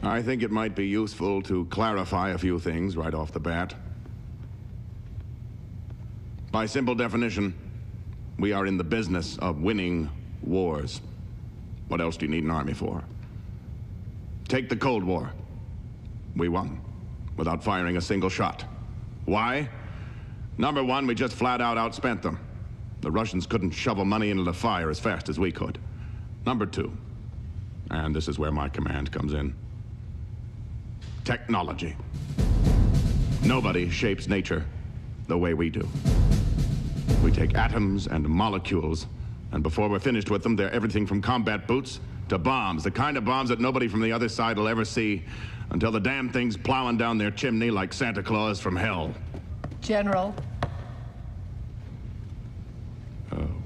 I think it might be useful to clarify a few things right off the bat. By simple definition, we are in the business of winning wars. What else do you need an army for? Take the Cold War. We won, without firing a single shot. Why? Number one, we just flat out outspent them. The Russians couldn't shovel money into the fire as fast as we could. Number two, and this is where my command comes in, technology. Nobody shapes nature the way we do. We take atoms and molecules, and before we're finished with them, they're everything from combat boots to bombs, the kind of bombs that nobody from the other side will ever see until the damn thing's plowing down their chimney like Santa Claus from hell. General.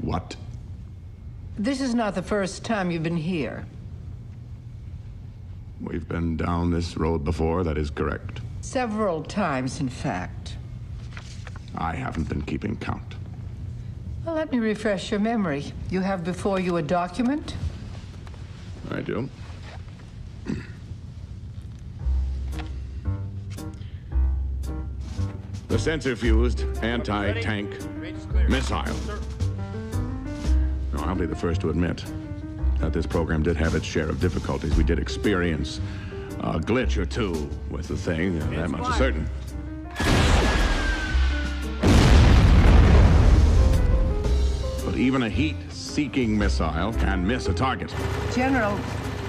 What? This is not the first time you've been here. We've been down this road before, that is correct. Several times, in fact. I haven't been keeping count. Well, let me refresh your memory. You have before you a document? I do. The sensor-fused anti-tank missile. Now, I'll be the first to admit that this program did have its share of difficulties. We did experience a glitch or two with the thing, that much is certain. But even a heat-seeking missile can miss a target. General,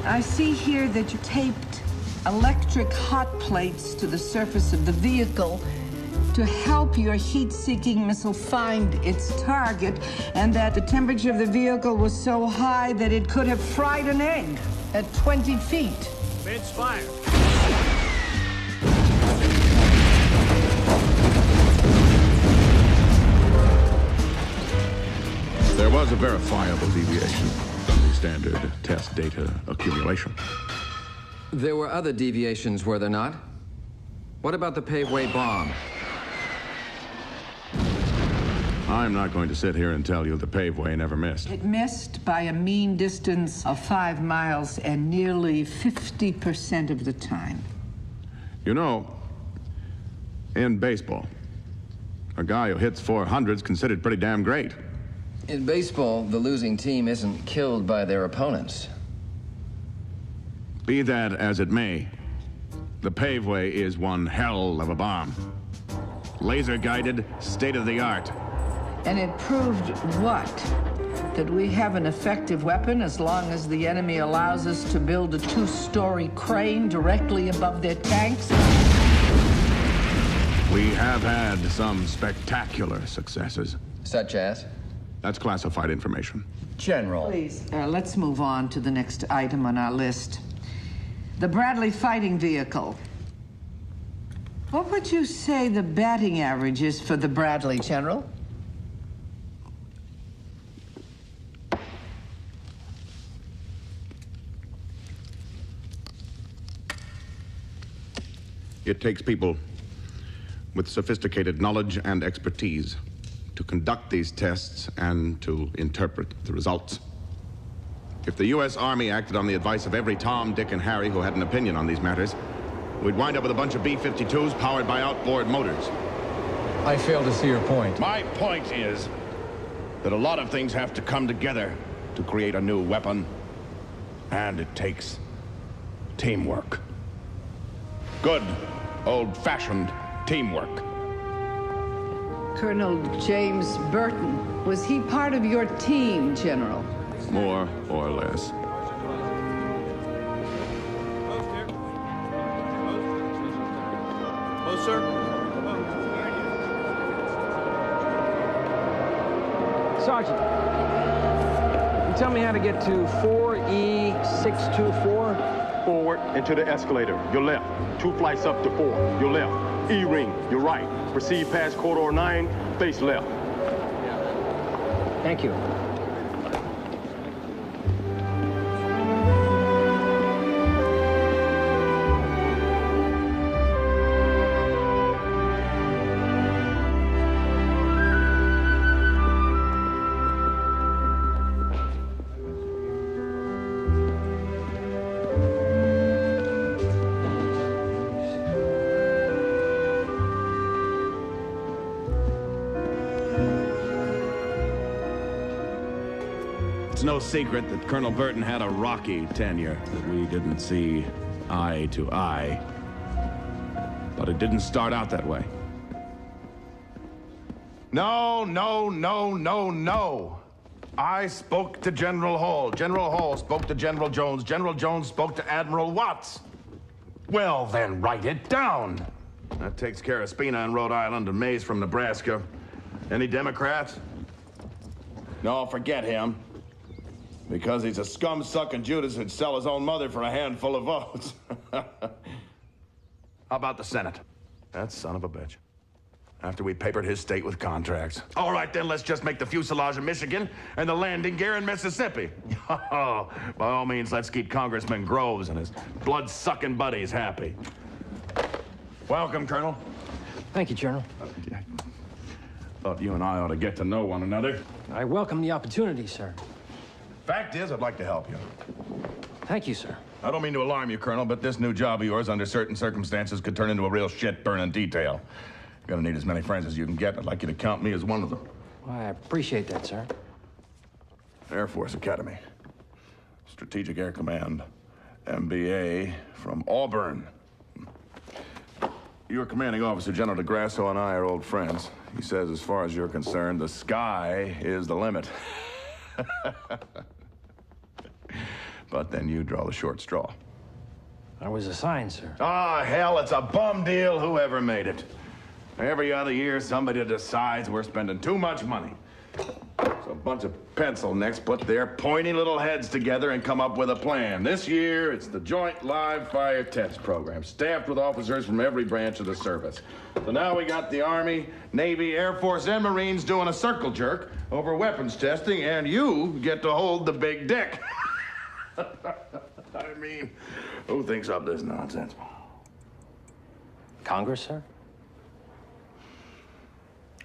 I see here that you taped electric hot plates to the surface of the vehicle to help your heat-seeking missile find its target, and that the temperature of the vehicle was so high that it could have fried an egg at 20 feet. It's fired. There was a verifiable deviation from the standard test data accumulation. There were other deviations, were there not? What about the paveway bomb? I'm not going to sit here and tell you the paveway never missed. It missed by a mean distance of 5 miles and nearly 50% of the time. You know, in baseball, a guy who hits 400's considered pretty damn great. In baseball, the losing team isn't killed by their opponents. Be that as it may, the paveway is one hell of a bomb. Laser-guided, state-of-the-art. And it proved what? That we have an effective weapon as long as the enemy allows us to build a 2-story crane directly above their tanks? We have had some spectacular successes. Such as? That's classified information. General. Please, let's move on to the next item on our list. The Bradley fighting vehicle. What would you say the batting average is for the Bradley, General? It takes people with sophisticated knowledge and expertise to conduct these tests and to interpret the results. If the U.S. Army acted on the advice of every Tom, Dick, and Harry who had an opinion on these matters, we'd wind up with a bunch of B-52s powered by outboard motors. I fail to see your point. My point is that a lot of things have to come together to create a new weapon, and it takes teamwork. Good, old-fashioned teamwork. Colonel James Burton, was he part of your team, General? More or less. Close, sir. Sergeant, you tell me how to get to 4E624? Forward and to the escalator, your left. 2 flights up to 4, your left. E-ring, your right. Proceed past corridor 9, face left. Thank you. no secret that Colonel Burton had a rocky tenure, that we didn't see eye to eye. But it didn't start out that way. No, no, no, no, no. I spoke to General Hall. General Hall spoke to General Jones. General Jones spoke to Admiral Watts. Well, then write it down. That takes care of Spina in Rhode Island and Mays from Nebraska. Any Democrats? No, forget him. Because he's a scum-sucking Judas who'd sell his own mother for a handful of votes. How about the Senate? That son of a bitch. After we papered his state with contracts. All right, then, let's just make the fuselage in Michigan and the landing gear in Mississippi. Oh, by all means, let's keep Congressman Groves and his blood-sucking buddies happy. Welcome, Colonel. Thank you, General. Thought you and I ought to get to know one another. I welcome the opportunity, sir. Fact is, I'd like to help you. Thank you, sir. I don't mean to alarm you, Colonel, but this new job of yours, under certain circumstances, could turn into a real shit-burning detail. You're gonna need as many friends as you can get. I'd like you to count me as one of them. Well, I appreciate that, sir. Air Force Academy. Strategic Air Command. MBA from Auburn. Your commanding officer, General DeGrasso, and I are old friends. He says, as far as you're concerned, the sky is the limit. But then you draw the short straw. I was assigned, sir. Ah, hell, it's a bum deal, whoever made it. Every other year, somebody decides we're spending too much money. So a bunch of pencil necks put their pointy little heads together and come up with a plan. This year, it's the Joint Live Fire Test Program, staffed with officers from every branch of the service. So now we got the Army, Navy, Air Force, and Marines doing a circle jerk over weapons testing, and you get to hold the big dick. I mean, who thinks up this nonsense? Congress, sir?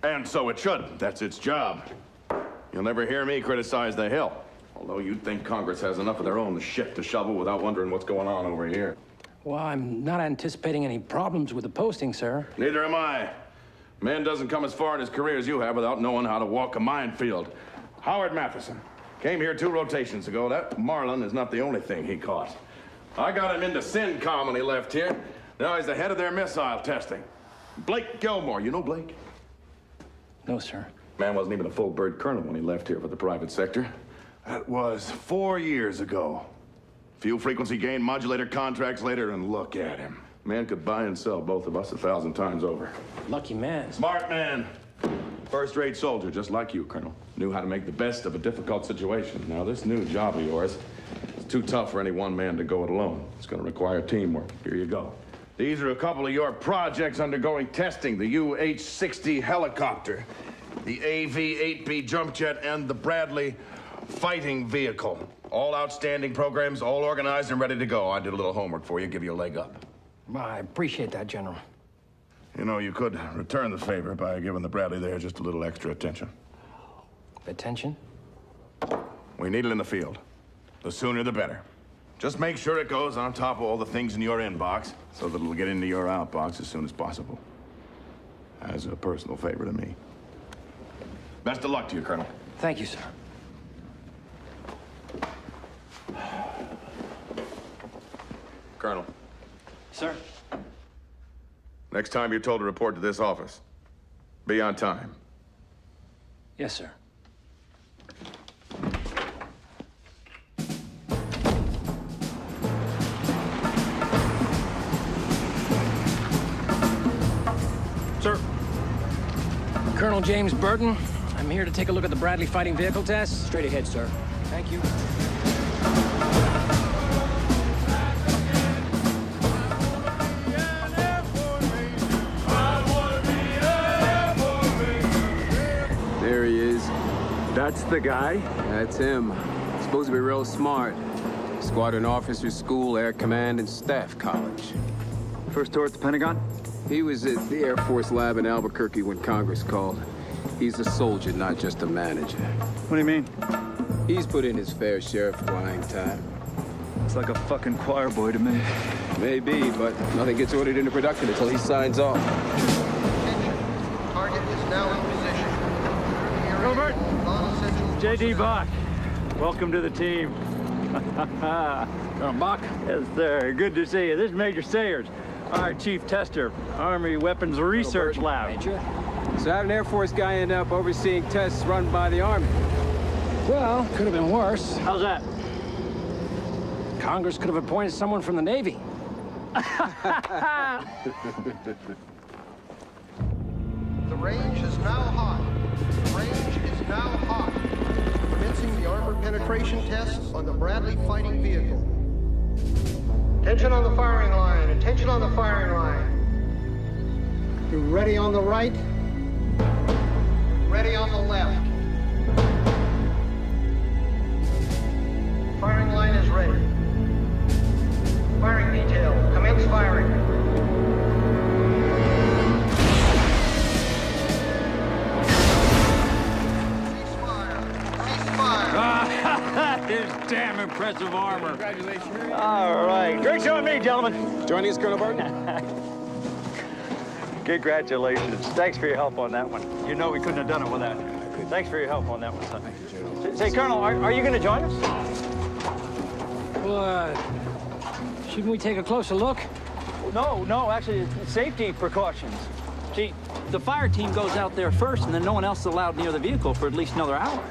And so it should. That's its job. You'll never hear me criticize the Hill. Although you'd think Congress has enough of their own shit to shovel without wondering what's going on over here. Well, I'm not anticipating any problems with the posting, sir. Neither am I. Man doesn't come as far in his career as you have without knowing how to walk a minefield. Howard Matheson came here 2 rotations ago. That Marlin is not the only thing he caught. I got him into CENTCOM when he left here. Now he's the head of their missile testing. Blake Gilmore, you know Blake? No, sir. Man wasn't even a full bird colonel when he left here for the private sector. That was 4 years ago. Few frequency gain modulator contracts later, and look at him. Man could buy and sell both of us 1,000 times over. Lucky man. Smart man. First-rate soldier, just like you, Colonel. Knew how to make the best of a difficult situation. Now, this new job of yours is too tough for any one man to go it alone. It's going to require teamwork. Here you go. These are a couple of your projects undergoing testing. The UH-60 helicopter, the AV-8B jump jet, and the Bradley fighting vehicle. All outstanding programs, all organized and ready to go. I did a little homework for you, give you a leg up. Well, I appreciate that, General. You know, you could return the favor by giving the Bradley there just a little extra attention. Attention? We need it in the field. The sooner, the better. Just make sure it goes on top of all the things in your inbox so that it'll get into your outbox as soon as possible. As a personal favor to me. Best of luck to you, Colonel. Thank you, sir. Colonel. Sir? Next time you're told to report to this office, be on time. Yes, sir. Sir. Colonel James Burton. I'm here to take a look at the Bradley fighting vehicle test. Straight ahead, sir. Thank you. There he is. That's the guy? That's him. Supposed to be real smart. Squadron Officer School, Air Command, and Staff College. First tour at the Pentagon? He was at the Air Force Lab in Albuquerque when Congress called. He's a soldier, not just a manager. What do you mean? He's put in his fair share of flying time. It's like a fucking choir boy to me. Maybe, but nothing gets ordered into production until he signs off. Target is now in position. Robert! J.D. Bach. Welcome to the team. Buck? Yes, sir. Good to see you. This is Major Sayers, our Chief Tester, Army Weapons Research Lab. Major? So how'd an Air Force guy end up overseeing tests run by the Army? Well, could have been worse. How's that? Congress could have appointed someone from the Navy. The range is now hot. The range is now hot. Commencing the armor penetration tests on the Bradley fighting vehicle. Attention on the firing line. Attention on the firing line. You ready on the right? Ready on the left. Firing line is ready. Firing detail. Commence firing. That is damn impressive armor. Congratulations. All right. Drinks on me, gentlemen. Joining us, Colonel Burton? Congratulations. Thanks for your help on that one. You know we couldn't have done it without you. Thanks for your help on that one, son. Thank you, General. Say, Colonel, are you going to join us? Well, shouldn't we take a closer look? No, actually, it's safety precautions. See, the fire team goes out there first, and then no one else is allowed near the vehicle for at least another hour.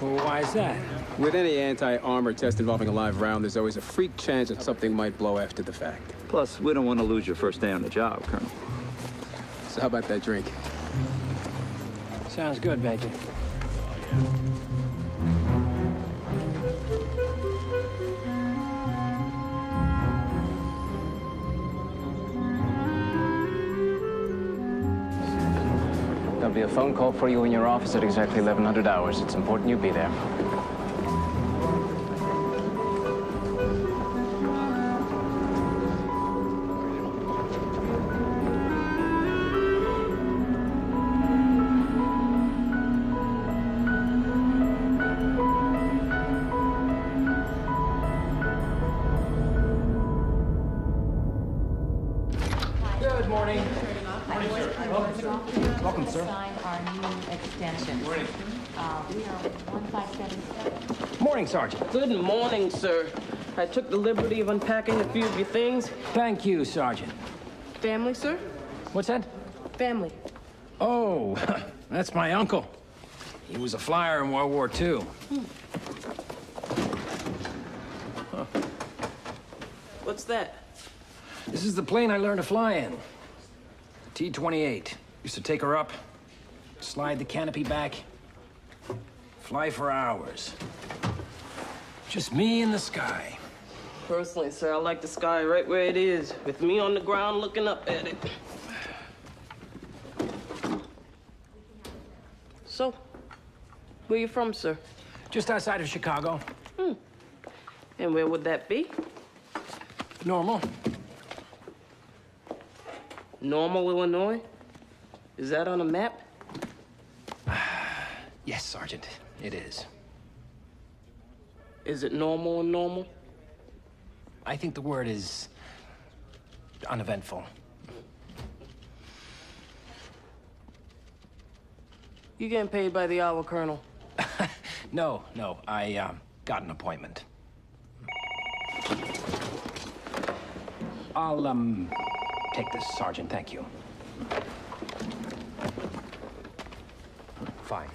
Well, why is that? With any anti-armor test involving a live round, there's always a freak chance that something might blow after the fact. Plus, we don't want to lose your first day on the job, Colonel. So how about that drink? Sounds good, Major. There'll be a phone call for you in your office at exactly 1100 hours. It's important you be there. Good morning. Welcome, sir. Sign our new extension. Morning. We are 1577. Morning, Sergeant. Good morning, sir. I took the liberty of unpacking a few of your things. Thank you, Sergeant. Family, sir? What's that? Family. Oh, that's my uncle. He was a flyer in World War II. What's that? This is the plane I learned to fly in. The T-28. Used to take her up, slide the canopy back, fly for hours. Just me in the sky. Personally, sir, I like the sky right where it is, with me on the ground looking up at it. So, where you from, sir? Just outside of Chicago. And where would that be? Normal. Normal, Illinois? Is that on a map? Yes, Sergeant, it is. Is it normal and normal? I think the word is uneventful. You getting paid by the hour, Colonel? No, I got an appointment. I'll, take this, Sergeant, thank you. Fine.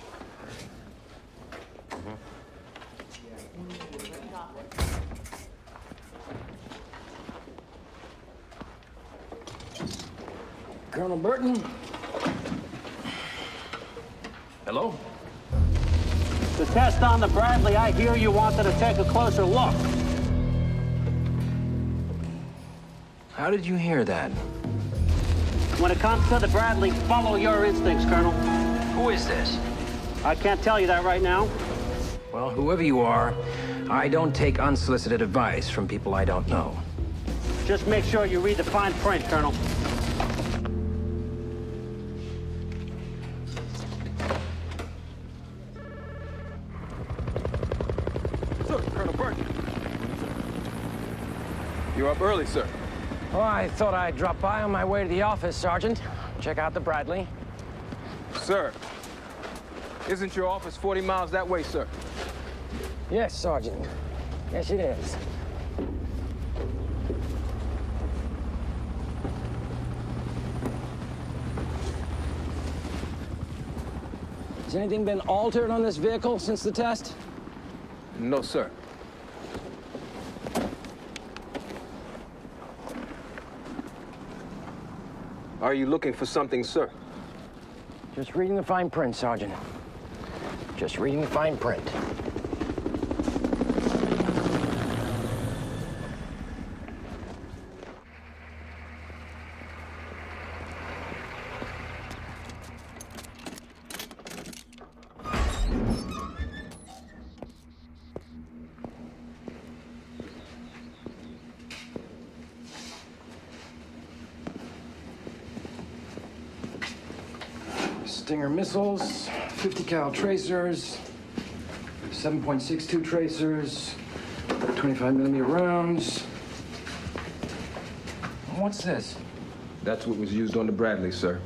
Colonel Burton? Hello? The test on the Bradley, I hear you wanted to take a closer look. How did you hear that? When it comes to the Bradley, follow your instincts, Colonel. Who is this? I can't tell you that right now. Well, whoever you are, I don't take unsolicited advice from people I don't know. Just make sure you read the fine print, Colonel. Sir, Colonel Burton. You're up early, sir. Oh, I thought I'd drop by on my way to the office, Sergeant. Check out the Bradley. Sir, isn't your office 40 miles that way, sir? Yes, Sergeant. Yes, it is. Has anything been altered on this vehicle since the test? No, sir. Are you looking for something, sir? Just reading the fine print, Sergeant. Just reading the fine print. Stinger missiles, 50 cal tracers, 7.62 tracers, 25 millimeter rounds. What's this? That's what was used on the Bradley, sir.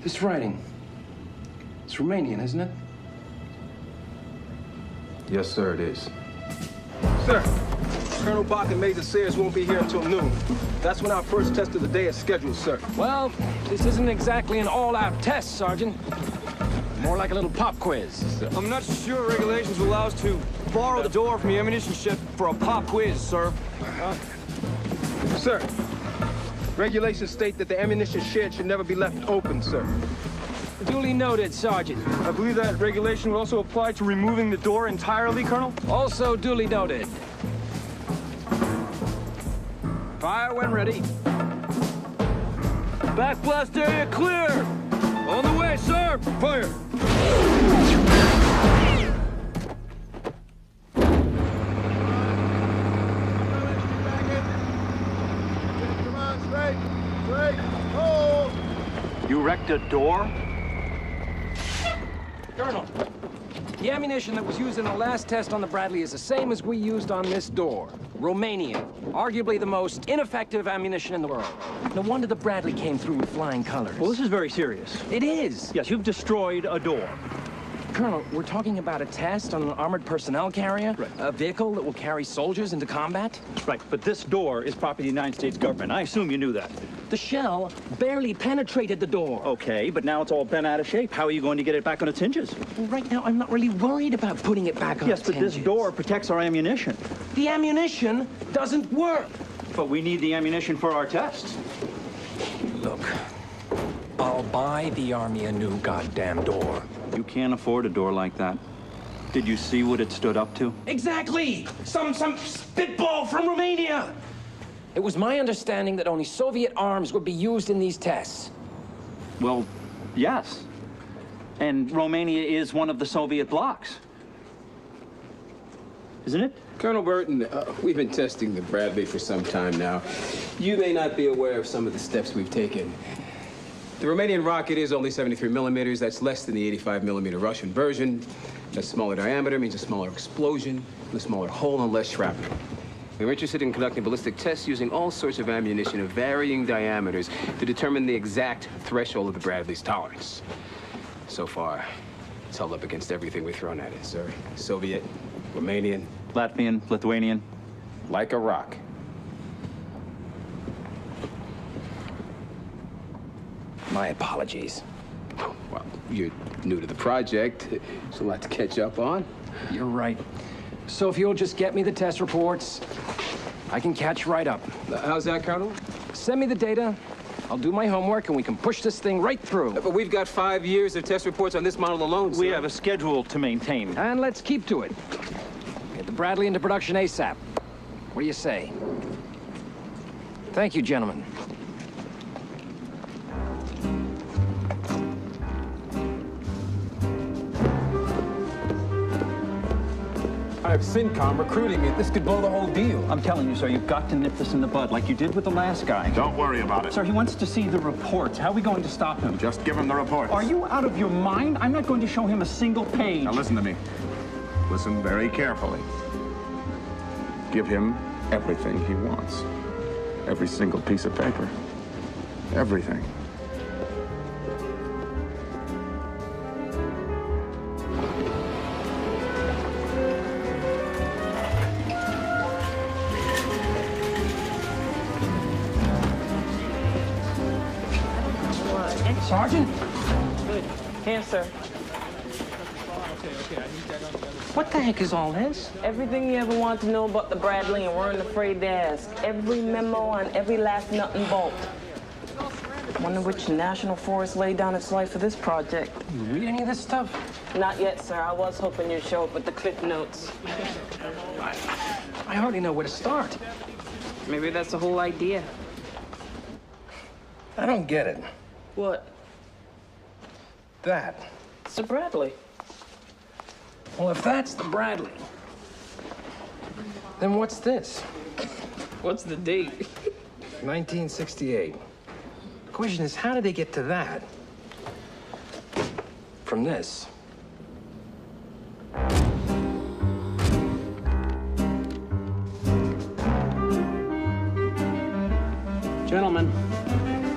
This writing, it's Romanian, isn't it? Yes, sir, it is. Sir, Colonel Bach and Major Sayers won't be here until noon. That's when our first test of the day is scheduled, sir. Well, this isn't exactly an all-out test, Sergeant. More like a little pop quiz. I'm not sure regulations will allow us to borrow the door from the ammunition shed for a pop quiz, sir. Sir, regulations state that the ammunition shed should never be left open, sir. Duly noted, Sergeant. I believe that regulation would also apply to removing the door entirely, Colonel? Also duly noted. Fire when ready. Backblast area clear! On the way, sir! Fire! Come on, straight, hold! You wrecked a door? Colonel, the ammunition that was used in the last test on the Bradley is the same as we used on this door. Romanian. Arguably the most ineffective ammunition in the world. No wonder the Bradley came through with flying colors. Well, this is very serious. It is. Yes, you've destroyed a door. Colonel, we're talking about a test on an armored personnel carrier? Right. A vehicle that will carry soldiers into combat? Right, but this door is property of the United States government. I assume you knew that. The shell barely penetrated the door. Okay, but now it's all bent out of shape. How are you going to get it back on its hinges? Well, right now, I'm not really worried about putting it back on its Yes, but this hinges. door protects our ammunition. The ammunition doesn't work. But we need the ammunition for our tests. Look, I'll buy the Army a new goddamn door. You can't afford a door like that. Did you see what it stood up to? Exactly! Some spitball from Romania! It was my understanding that only Soviet arms would be used in these tests. Well, yes. And Romania is one of the Soviet blocs. Isn't it? Colonel Burton, we've been testing the Bradley for some time now. You may not be aware of some of the steps we've taken. The Romanian rocket is only 73 millimeters. That's less than the 85 millimeter Russian version. A smaller diameter means a smaller explosion, a smaller hole, and less shrapnel. We're interested in conducting ballistic tests using all sorts of ammunition of varying diameters to determine the exact threshold of the Bradley's tolerance. So far, it's held up against everything we've thrown at it, sir. Soviet, Romanian, Latvian, Lithuanian. like a rock. My apologies. Well, you're new to the project. There's a lot to catch up on. You're right. So if you'll just get me the test reports, I can catch right up. How's that, Colonel? Send me the data, I'll do my homework, and we can push this thing right through. But we've got 5 years of test reports on this model alone, sir. We have a schedule to maintain. And let's keep to it. Get the Bradley into production ASAP. What do you say? Thank you, gentlemen. I have CINCOM recruiting me. This could blow the whole deal. I'm telling you, sir, you've got to nip this in the bud like you did with the last guy. Don't worry about it. Sir, he wants to see the reports. How are we going to stop him? Just give him the reports. Are you out of your mind? I'm not going to show him a single page. Now listen to me. Listen very carefully. Give him everything he wants. Every single piece of paper. everything. Sergeant? Good. Here, sir. What the heck is all this? Everything you ever want to know about the Bradley and weren't afraid to ask. Every memo on every last nut and bolt. Wonder which national forest laid down its life for this project. You read any of this stuff? Not yet, sir. I was hoping you'd show up with the cliff notes. I hardly know where to start. Maybe that's the whole idea. I don't get it. What? That. It's the Bradley. Well, if that's the Bradley, then what's this? What's the date? 1968. The question is, how did they get to that from this? Gentlemen,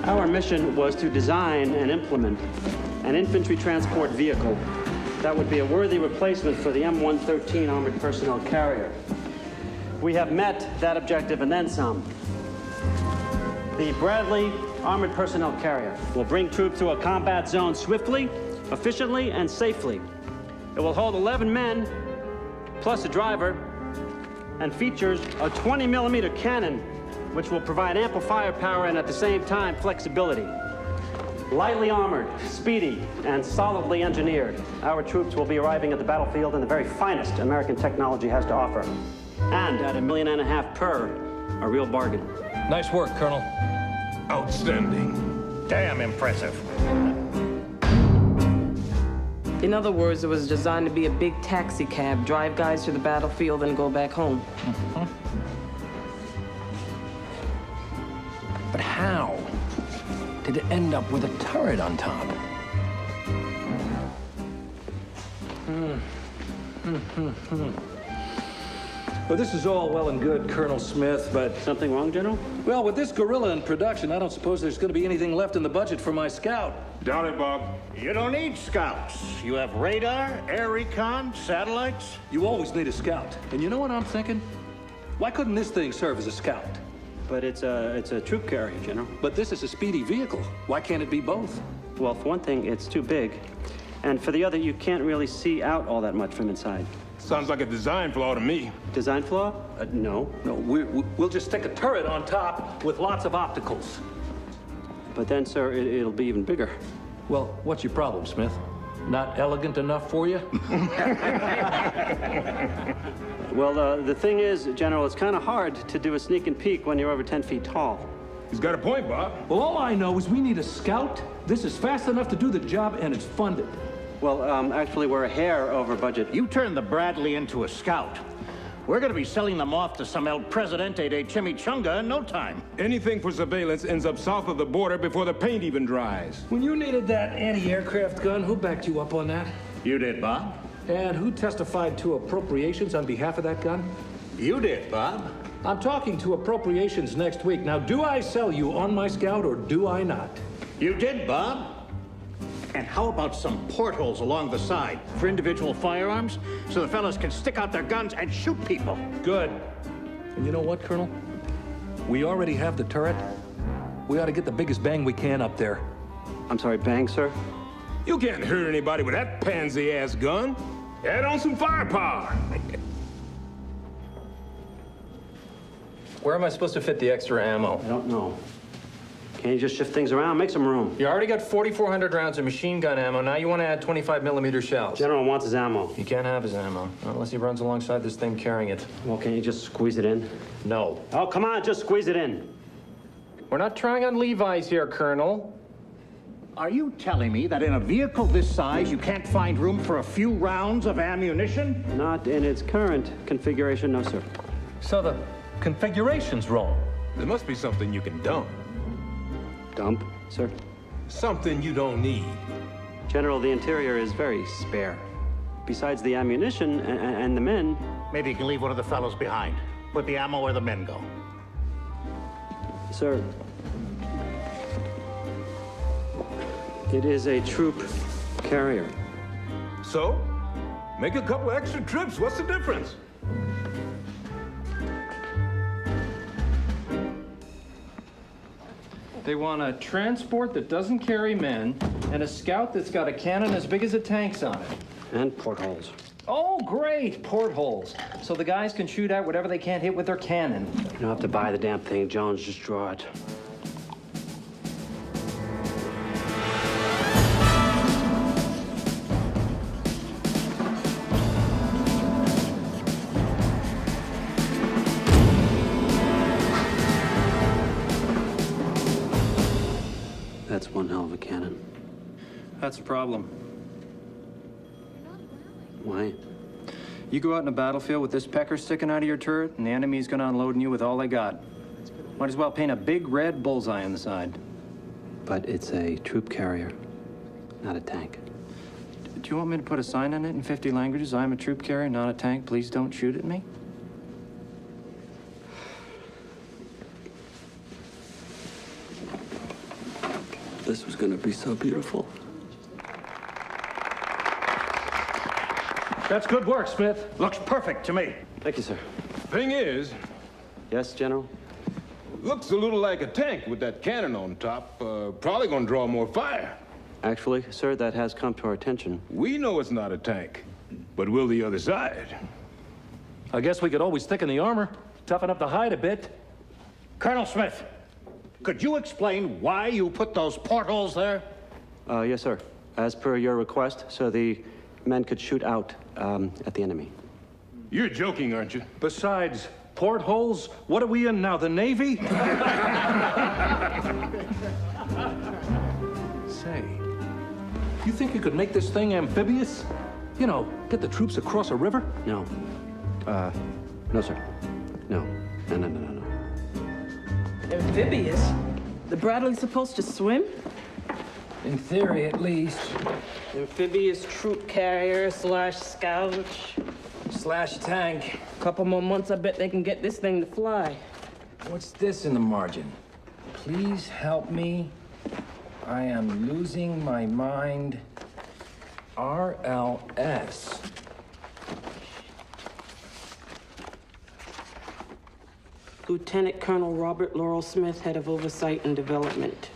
our mission was to design and implement an infantry transport vehicle that would be a worthy replacement for the M113 armored personnel carrier. We have met that objective and then some. The Bradley armored personnel carrier will bring troops to a combat zone swiftly, efficiently, and safely. It will hold 11 men, plus a driver, and features a 20-millimeter cannon, which will provide ample firepower and at the same time flexibility. Lightly armored, speedy, and solidly engineered, our troops will be arriving at the battlefield in the very finest American technology has to offer. And at $1.5 million per, a real bargain. Nice work, Colonel. Outstanding. Damn impressive. In other words, it was designed to be a big taxi cab, drive guys to the battlefield and go back home. But how did it end up with a turret on top? Well, this is all well and good, Colonel Smith, but... Something wrong, General? Well, with this gorilla in production, I don't suppose there's going to be anything left in the budget for my scout. Doubt it, Bob. You don't need scouts. You have radar, air recon, satellites. You always need a scout. And you know what I'm thinking? Why couldn't this thing serve as a scout? But it's a troop carrier, General. But this is a speedy vehicle. Why can't it be both? Well, for one thing, it's too big. And for the other, you can't really see out all that much from inside. Sounds like a design flaw to me. Design flaw? No. No, we'll just stick a turret on top with lots of opticals. But then, sir, it'll be even bigger. Well, what's your problem, Smith? Not elegant enough for you? Well, the thing is, General, it's kind of hard to do a sneak and peek when you're over 10 feet tall. He's got a point, Bob. Well, all I know is we need a scout. This is fast enough to do the job, and it's funded. Well, actually, we're a hair over budget. You turned the Bradley into a scout. We're going to be selling them off to some El Presidente de Chimichanga in no time. Anything for surveillance ends up south of the border before the paint even dries. When you needed that anti-aircraft gun, who backed you up on that? You did, Bob. And who testified to appropriations on behalf of that gun? You did, Bob. I'm talking to appropriations next week. Now, do I sell you on my scout or do I not? You did, Bob. And how about some portholes along the side for individual firearms so the fellas can stick out their guns and shoot people? Good. And you know what, Colonel? We already have the turret. We ought to get the biggest bang we can up there. I'm sorry, bang, sir? You can't hurt anybody with that pansy-ass gun. Add on some firepower. Where am I supposed to fit the extra ammo? I don't know. Can't you just shift things around? Make some room. You already got 4,400 rounds of machine gun ammo. Now you want to add 25-millimeter shells. General wants his ammo. He can't have his ammo, unless he runs alongside this thing carrying it. Well, can you just squeeze it in? No. Oh, come on, just squeeze it in. We're not trying on Levi's here, Colonel. Are you telling me that in a vehicle this size, you can't find room for a few rounds of ammunition? Not in its current configuration, no, sir. So the configuration's wrong. There must be something you can dump. Dump, sir? Something you don't need. General, the interior is very spare. Besides the ammunition and the men... Maybe you can leave one of the fellows behind. Put the ammo where the men go. Sir, It is a troop carrier. So? Make a couple extra trips. What's the difference? They want a transport that doesn't carry men and a scout that's got a cannon as big as a tank's on it. And portholes. Oh, great, portholes. So the guys can shoot out whatever they can't hit with their cannon. You don't have to buy the damn thing, Jones. Just draw it. That's one hell of a cannon. That's a problem. Why? You go out in a battlefield with this pecker sticking out of your turret, and the enemy's gonna unload on you with all they got. Might as well paint a big red bullseye on the side. But it's a troop carrier, not a tank. Do you want me to put a sign on it in 50 languages? I'm a troop carrier, not a tank. Please don't shoot at me. This was gonna be so beautiful. That's good work, Smith. Looks perfect to me. Thank you, sir. Thing is, Yes, General? looks a little like a tank with that cannon on top. Probably gonna draw more fire. Actually, sir, that has come to our attention. We know it's not a tank, but will the other side? I guess we could always thicken the armor, toughen up the hide a bit. Colonel Smith, could you explain why you put those portholes there? Yes, sir. As per your request, so the men could shoot out at the enemy. You're joking, aren't you? Besides, portholes? What are we in now, the Navy? Say, you think you could make this thing amphibious? You know, get the troops across a river? No. No, sir. No. No. Amphibious? The Bradley's supposed to swim? In theory, at least. Amphibious troop carrier / scout. / tank. Couple more months, I bet they can get this thing to fly. What's this in the margin? Please help me. I am losing my mind. RLS. Lieutenant Colonel Robert Laurel Smith, head of oversight and development.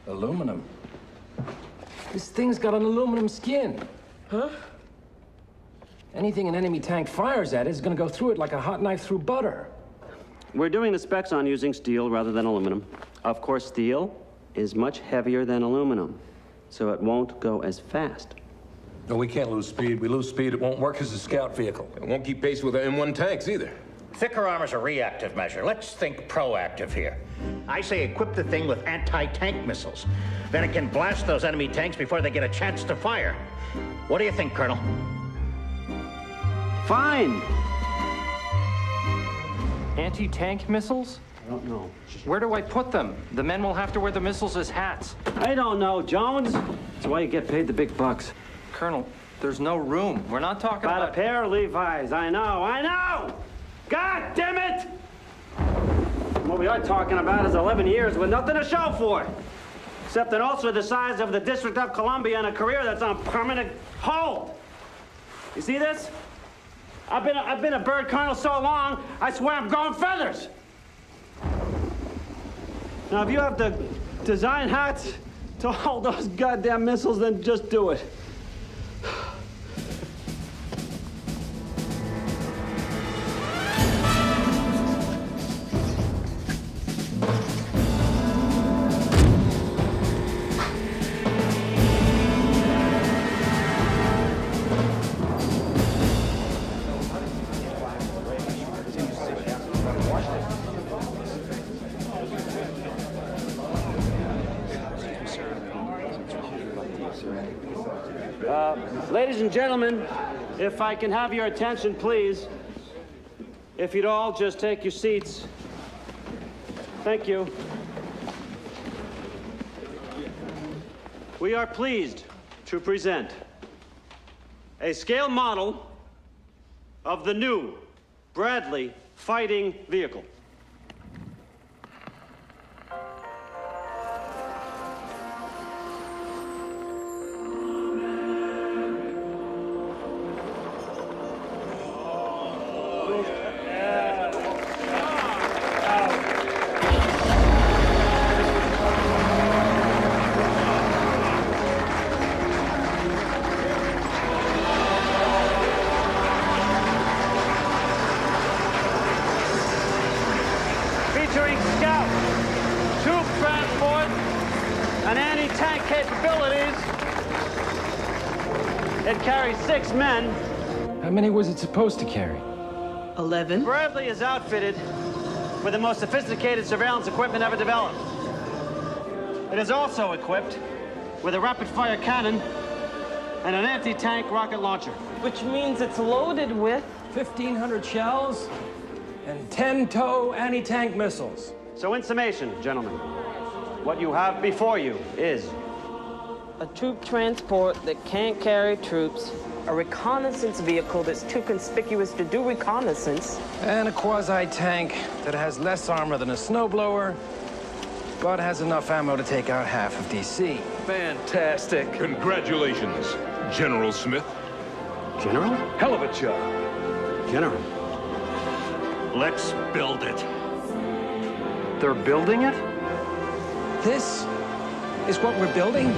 Aluminum. This thing's got an aluminum skin. Huh? Anything an enemy tank fires at is gonna go through it like a hot knife through butter. We're doing the specs on using steel rather than aluminum. Of course, steel is much heavier than aluminum, so it won't go as fast. No, we can't lose speed. We lose speed, it won't work as a scout vehicle. It won't keep pace with the M1 tanks either. Thicker armor's a reactive measure. Let's think proactive here. I say equip the thing with anti-tank missiles. Then it can blast those enemy tanks before they get a chance to fire. What do you think, Colonel? Fine! Anti-tank missiles? I don't know. Where do I put them? The men will have to wear the missiles as hats. I don't know, Jones. That's why you get paid the big bucks. Colonel, there's no room. We're not talking about a pair of Levi's. I know! God damn it! What we are talking about is 11 years with nothing to show for it. Except an ulcer the size of the District of Columbia and a career that's on permanent hold. You see this? I've been a bird colonel so long, I swear I'm growing feathers. Now, if you have to design hats to hold those goddamn missiles, then just do it. Ladies and gentlemen, if I can have your attention, please. If you'd all just take your seats. Thank you. We are pleased to present a scale model of the new Bradley fighting vehicle. and anti-tank capabilities. It carries 6 men. How many was it supposed to carry? 11. Bradley is outfitted with the most sophisticated surveillance equipment ever developed. It is also equipped with a rapid-fire cannon and an anti-tank rocket launcher. Which means it's loaded with 1,500 shells and 10-tow anti-tank missiles. So in summation, gentlemen, what you have before you is a troop transport that can't carry troops, a reconnaissance vehicle that's too conspicuous to do reconnaissance, and a quasi-tank that has less armor than a snowblower, but has enough ammo to take out half of D.C. Fantastic. Congratulations, General Smith. General? Hell of a job. General. Let's build it. They're building it? This is what we're building?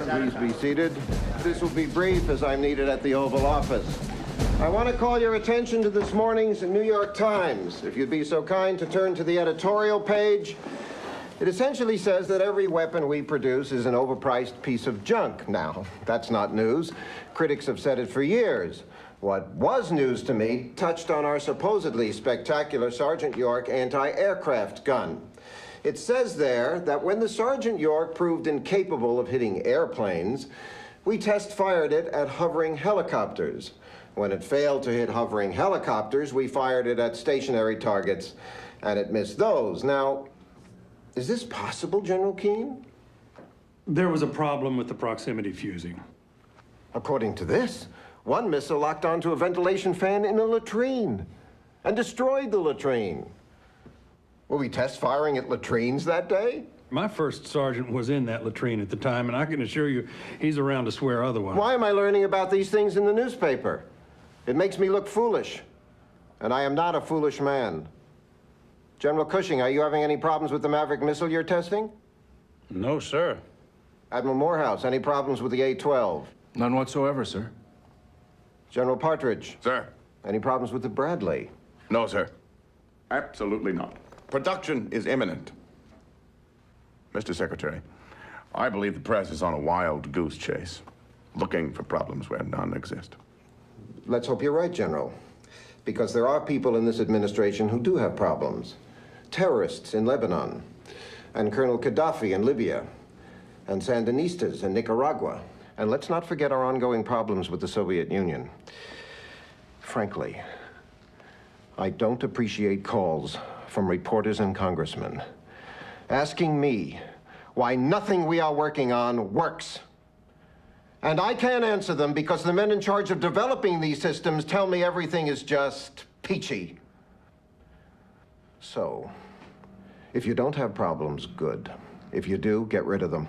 Please be seated. This will be brief as I'm needed at the Oval Office. I want to call your attention to this morning's New York Times. If you'd be so kind to turn to the editorial page. It essentially says that every weapon we produce is an overpriced piece of junk. Now, that's not news. Critics have said it for years. What was news to me touched on our supposedly spectacular Sergeant York anti-aircraft gun. It says there that when the Sergeant York proved incapable of hitting airplanes, we test-fired it at hovering helicopters. When it failed to hit hovering helicopters, we fired it at stationary targets, and it missed those. Now, is this possible, General Keane? There was a problem with the proximity fusing. According to this, one missile locked onto a ventilation fan in a latrine and destroyed the latrine. Were we test firing at latrines that day? My first sergeant was in that latrine at the time, and I can assure you he's around to swear otherwise. Why am I learning about these things in the newspaper? It makes me look foolish, and I am not a foolish man. General Cushing, are you having any problems with the Maverick missile you're testing? No, sir. Admiral Morehouse, any problems with the A-12? None whatsoever, sir. General Partridge? Sir. Any problems with the Bradley? No, sir. Absolutely not. Production is imminent. Mr. Secretary, I believe the press is on a wild goose chase, looking for problems where none exist. Let's hope you're right, General. Because there are people in this administration who do have problems. Terrorists in Lebanon, and Colonel Gaddafi in Libya, and Sandinistas in Nicaragua. And let's not forget our ongoing problems with the Soviet Union. Frankly, I don't appreciate calls from reporters and congressmen asking me why nothing we are working on works. And I can't answer them because the men in charge of developing these systems tell me everything is just peachy. So, if you don't have problems, good. If you do, get rid of them.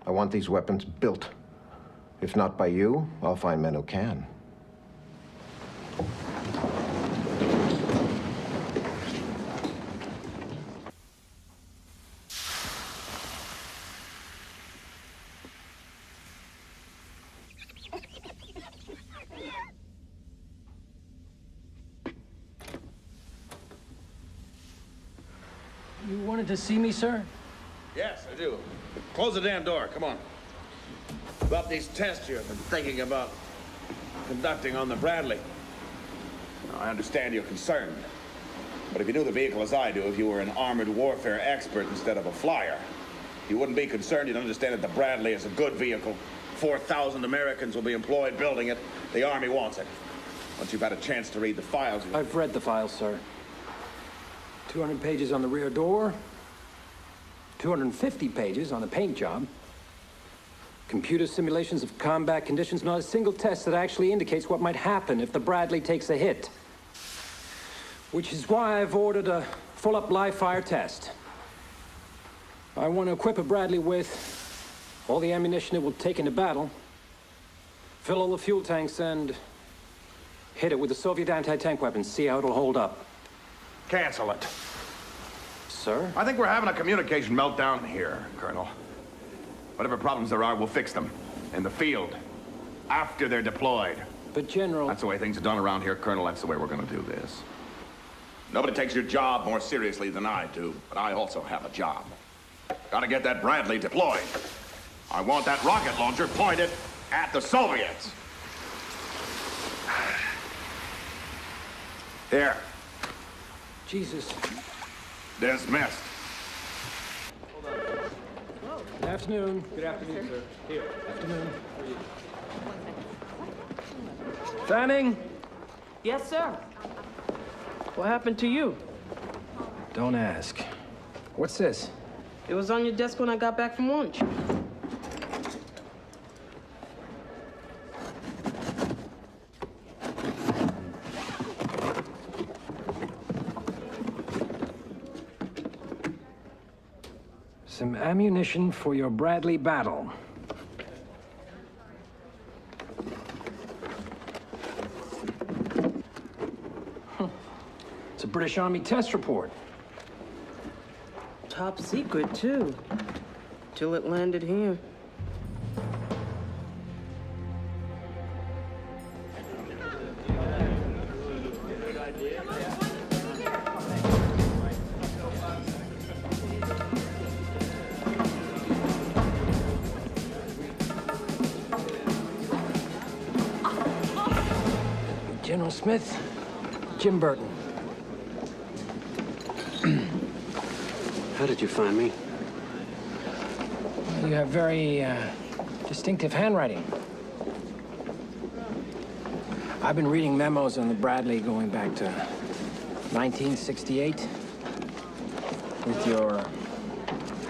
I want these weapons built. If not by you, I'll find men who can. You wanted to see me, sir? Yes, I do. Close the damn door, come on. About these tests you've been thinking about conducting on the Bradley. Now, I understand you're concerned. But if you knew the vehicle as I do, if you were an armored warfare expert instead of a flyer, you wouldn't be concerned. You'd understand that the Bradley is a good vehicle. 4,000 Americans will be employed building it. The Army wants it. Once you've had a chance to read the files... I've read the files, sir. 200 pages on the rear door. 250 pages on the paint job. Computer simulations of combat conditions, not a single test that actually indicates what might happen if the Bradley takes a hit. Which is why I've ordered a full-up live-fire test. I want to equip a Bradley with all the ammunition it will take into battle, fill all the fuel tanks, and hit it with the Soviet anti-tank weapons, see how it'll hold up. Cancel it. Sir? I think we're having a communication meltdown here, Colonel. Whatever problems there are, we'll fix them. In the field. After they're deployed. But, General... That's the way things are done around here, Colonel. That's the way we're gonna do this. Nobody takes your job more seriously than I do, but I also have a job. Gotta get that Bradley deployed. I want that rocket launcher pointed at the Soviets. Here. Jesus. Dismissed. Good afternoon. Good afternoon, sir. Here. Afternoon. Fanning? Yes, sir. What happened to you? Don't ask. What's this? It was on your desk when I got back from lunch. Some ammunition for your Bradley battle. It's a British Army test report. Top secret, too. Till it landed here. General Smith, Jim Burton. How did you find me? You have very distinctive handwriting. I've been reading memos on the Bradley going back to 1968 with your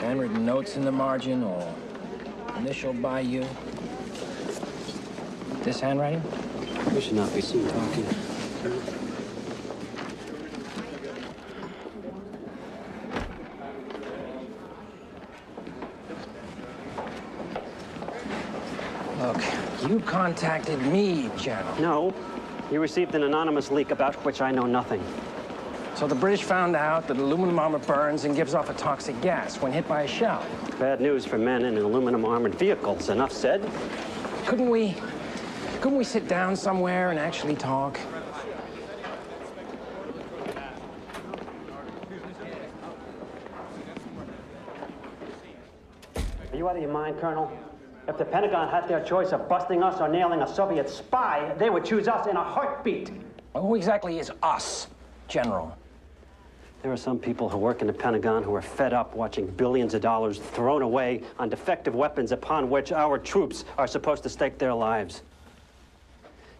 handwritten notes in the margin or initialed by you. This handwriting? We should not be seen talking. Look, you contacted me, General. No. You received an anonymous leak about which I know nothing. So the British found out that aluminum armor burns and gives off a toxic gas when hit by a shell. Bad news for men in aluminum armored vehicles. Enough said. Couldn't we sit down somewhere and actually talk? Are you out of your mind, Colonel? If the Pentagon had their choice of busting us or nailing a Soviet spy, they would choose us in a heartbeat. Well, who exactly is us, General? There are some people who work in the Pentagon who are fed up watching billions of dollars thrown away on defective weapons upon which our troops are supposed to stake their lives.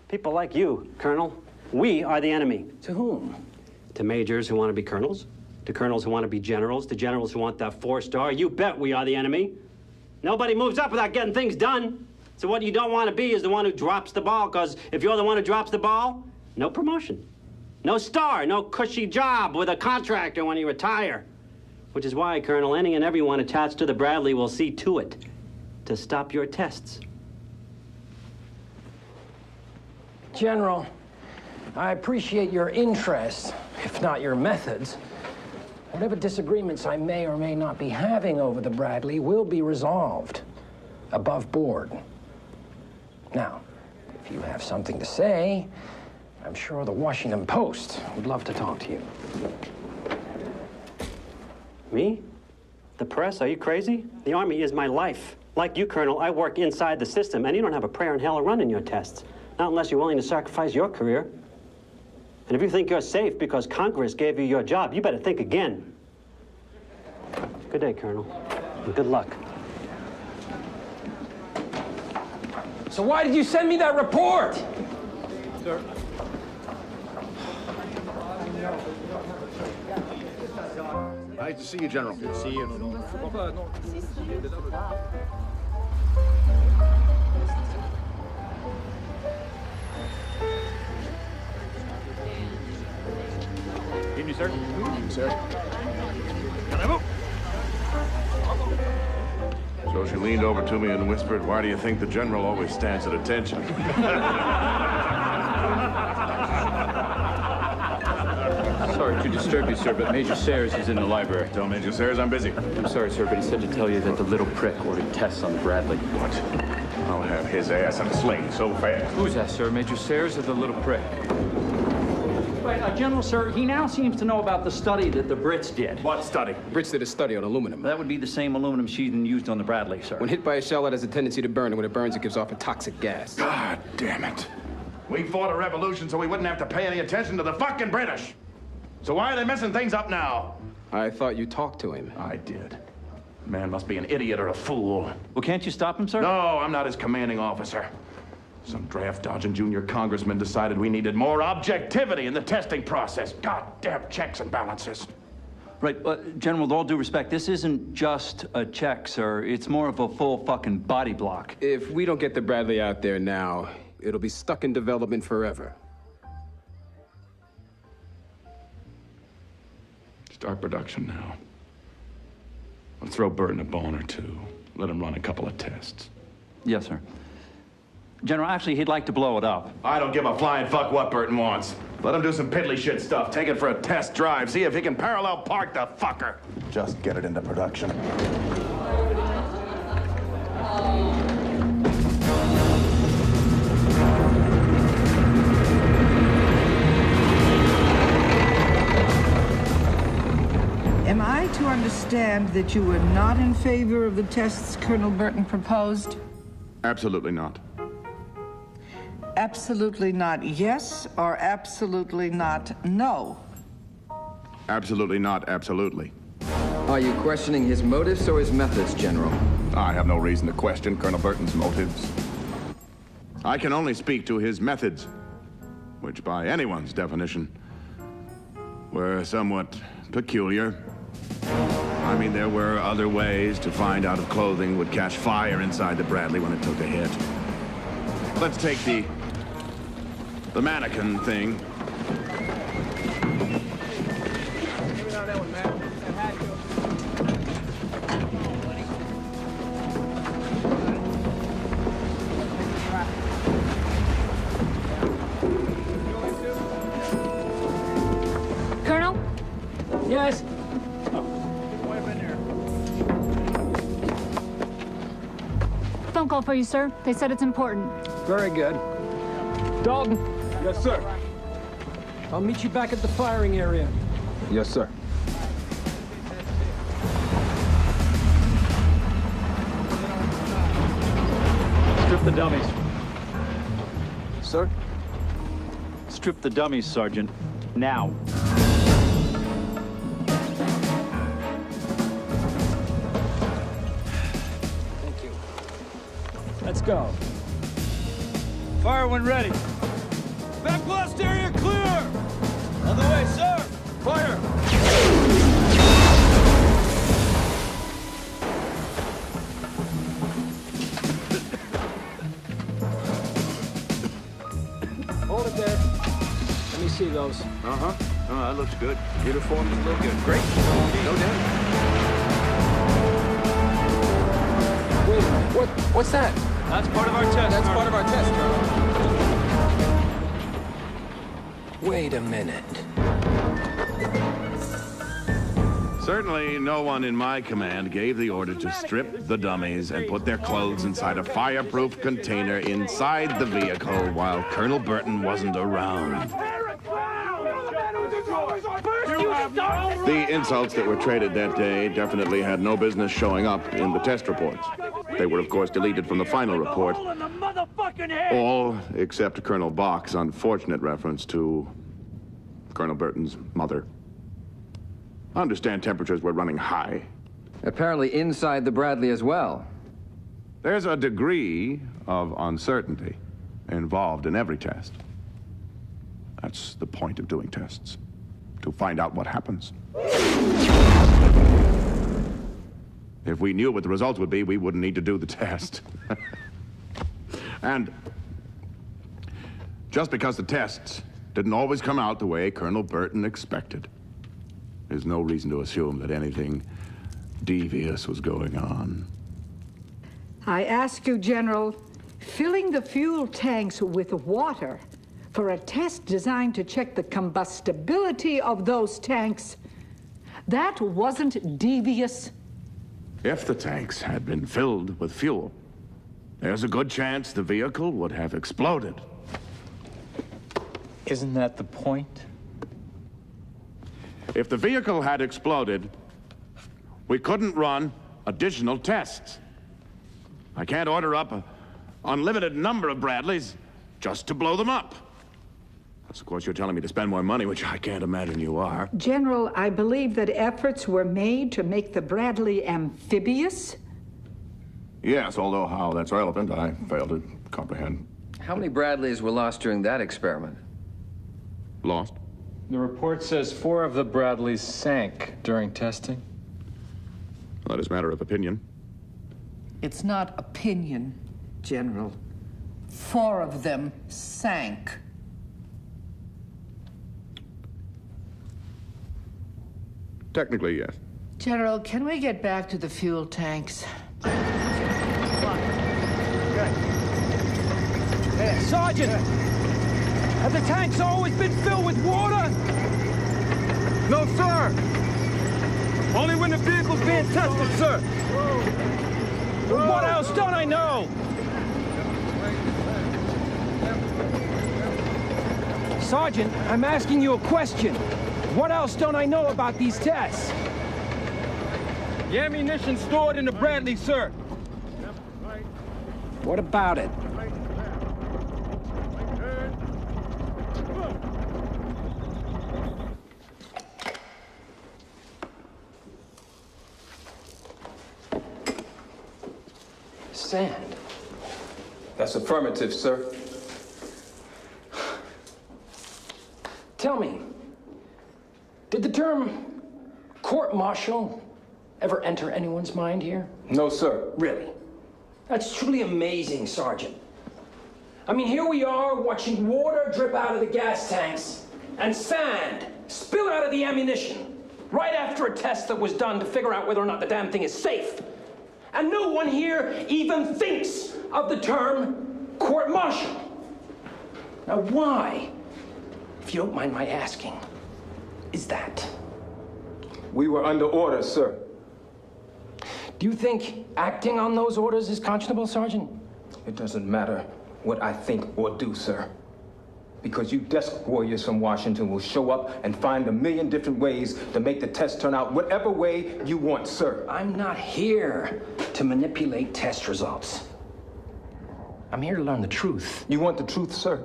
People like you, Colonel. We are the enemy. To whom? To majors who want to be colonels, to colonels who want to be generals, to generals who want that 4-star. You bet we are the enemy. Nobody moves up without getting things done. So what you don't want to be is the one who drops the ball, because if you're the one who drops the ball, no promotion. No star, no cushy job with a contractor when you retire. Which is why, Colonel, any and everyone attached to the Bradley will see to it to stop your tests. General, I appreciate your interest, if not your methods. Whatever disagreements I may or may not be having over the Bradley will be resolved above board. Now, if you have something to say, I'm sure the Washington Post would love to talk to you. Me? The press? Are you crazy? The Army is my life. Like you, Colonel, I work inside the system, and you don't have a prayer in hell running your tests. Not unless you're willing to sacrifice your career. And if you think you're safe because Congress gave you your job, you better think again. Good day, Colonel, and good luck. So why did you send me that report? Sir. Nice to see you, General. Good to see you. Evening, sir. Evening, sir. So she leaned over to me and whispered, "Why do you think the General always stands at attention?" Sir. sorry to disturb you, sir, but Major Sayers is in the library. Tell Major Sayers I'm busy. I'm sorry, sir, but he said to tell you that the little prick ordered tests on the Bradley. What? I'll have his ass in a sling so fast. Who's that, sir? Major Sayers or the little prick? Right, General, sir, he now seems to know about the study that the Brits did. What study? The Brits did a study on aluminum. That would be the same aluminum sheathing used on the Bradley, sir. When hit by a shell, it has a tendency to burn, and when it burns, it gives off a toxic gas. God damn it. We fought a revolution so we wouldn't have to pay any attention to the fucking British. So why are they messing things up now? I thought you talked to him. I did. Man must be an idiot or a fool. Well, can't you stop him, sir? No, I'm not his commanding officer. Some draft-dodging junior congressman decided we needed more objectivity in the testing process. Goddamn checks and balances. Right, General, with all due respect, this isn't just a check, sir. It's more of a full fucking body block. If we don't get the Bradley out there now, it'll be stuck in development forever. Start production now. I'll throw Burton a bone or two. Let him run a couple of tests. Yes, sir. General, actually, he'd like to blow it up. I don't give a flying fuck what Burton wants. Let him do some piddly shit stuff. Take it for a test drive. See if he can parallel park the fucker. Just get it into production. Am I to understand that you were not in favor of the tests Colonel Burton proposed? Absolutely not. Absolutely not yes, or absolutely not no? Absolutely not, absolutely. Are you questioning his motives or his methods, General? I have no reason to question Colonel Burton's motives. I can only speak to his methods, which by anyone's definition were somewhat peculiar. I mean, there were other ways to find out if clothing would catch fire inside the Bradley when it took a hit. Let's take the mannequin thing. Colonel? Yes? Phone call for you, sir. They said it's important. Very good. Dalton. Yes, sir. I'll meet you back at the firing area. Yes, sir. Strip the dummies. Sir? Strip the dummies, Sergeant. Now. Thank you. Let's go. Fire when ready. Back blast area clear! On the way, sir! Fire! Hold it there. Let me see those. Uh-huh. Oh, that looks good. Uniforms look good. Great. No doubt. Wait, what's that? That's part of our test. That's part of our test, Colonel. Wait a minute. Certainly, no one in my command gave the order to strip the dummies and put their clothes inside a fireproof container inside the vehicle while Colonel Burton wasn't around. The insults that were traded that day definitely had no business showing up in the test reports. They were, of course, deleted from the final report. All except Colonel Bach's unfortunate reference to Colonel Burton's mother. I understand temperatures were running high. Apparently inside the Bradley as well. There's a degree of uncertainty involved in every test. That's the point of doing tests, to find out what happens. If we knew what the results would be, we wouldn't need to do the test. And just because the tests didn't always come out the way Colonel Burton expected, there's no reason to assume that anything devious was going on. I ask you, General, filling the fuel tanks with water For a test designed to check the combustibility of those tanks, that wasn't devious. If the tanks had been filled with fuel, there's a good chance the vehicle would have exploded. Isn't that the point? If the vehicle had exploded, we couldn't run additional tests. I can't order up an unlimited number of Bradleys just to blow them up. Of course, you're telling me to spend more money, which I can't imagine you are. General, I believe that efforts were made to make the Bradley amphibious. Yes, although how that's relevant, I fail to comprehend. How many Bradleys were lost during that experiment? Lost? The report says 4 of the Bradleys sank during testing. Well, that is a matter of opinion. It's not opinion, General. 4 of them sank. Technically, yes. General, can we get back to the fuel tanks? Hey, Sergeant! Have the tanks always been filled with water? No, sir. Only when the vehicle's being tested, sir. What else don't I know? Sergeant, I'm asking you a question. What else don't I know about these tests? The ammunition stored in the Bradley, sir. What about it? Sand. That's affirmative, sir. Tell me, did the term court-martial ever enter anyone's mind here? No, sir. Really? That's truly amazing, Sergeant. I mean, here we are watching water drip out of the gas tanks and sand spill out of the ammunition right after a test that was done to figure out whether or not the damn thing is safe. And no one here even thinks of the term court-martial. Now, why, if you don't mind my asking, is that? We were under orders, sir. Do you think acting on those orders is conscionable, Sergeant? It doesn't matter what I think or do, sir. Because you desk warriors from Washington will show up and find a million different ways to make the test turn out whatever way you want, sir. I'm not here to manipulate test results. I'm here to learn the truth. You want the truth, sir?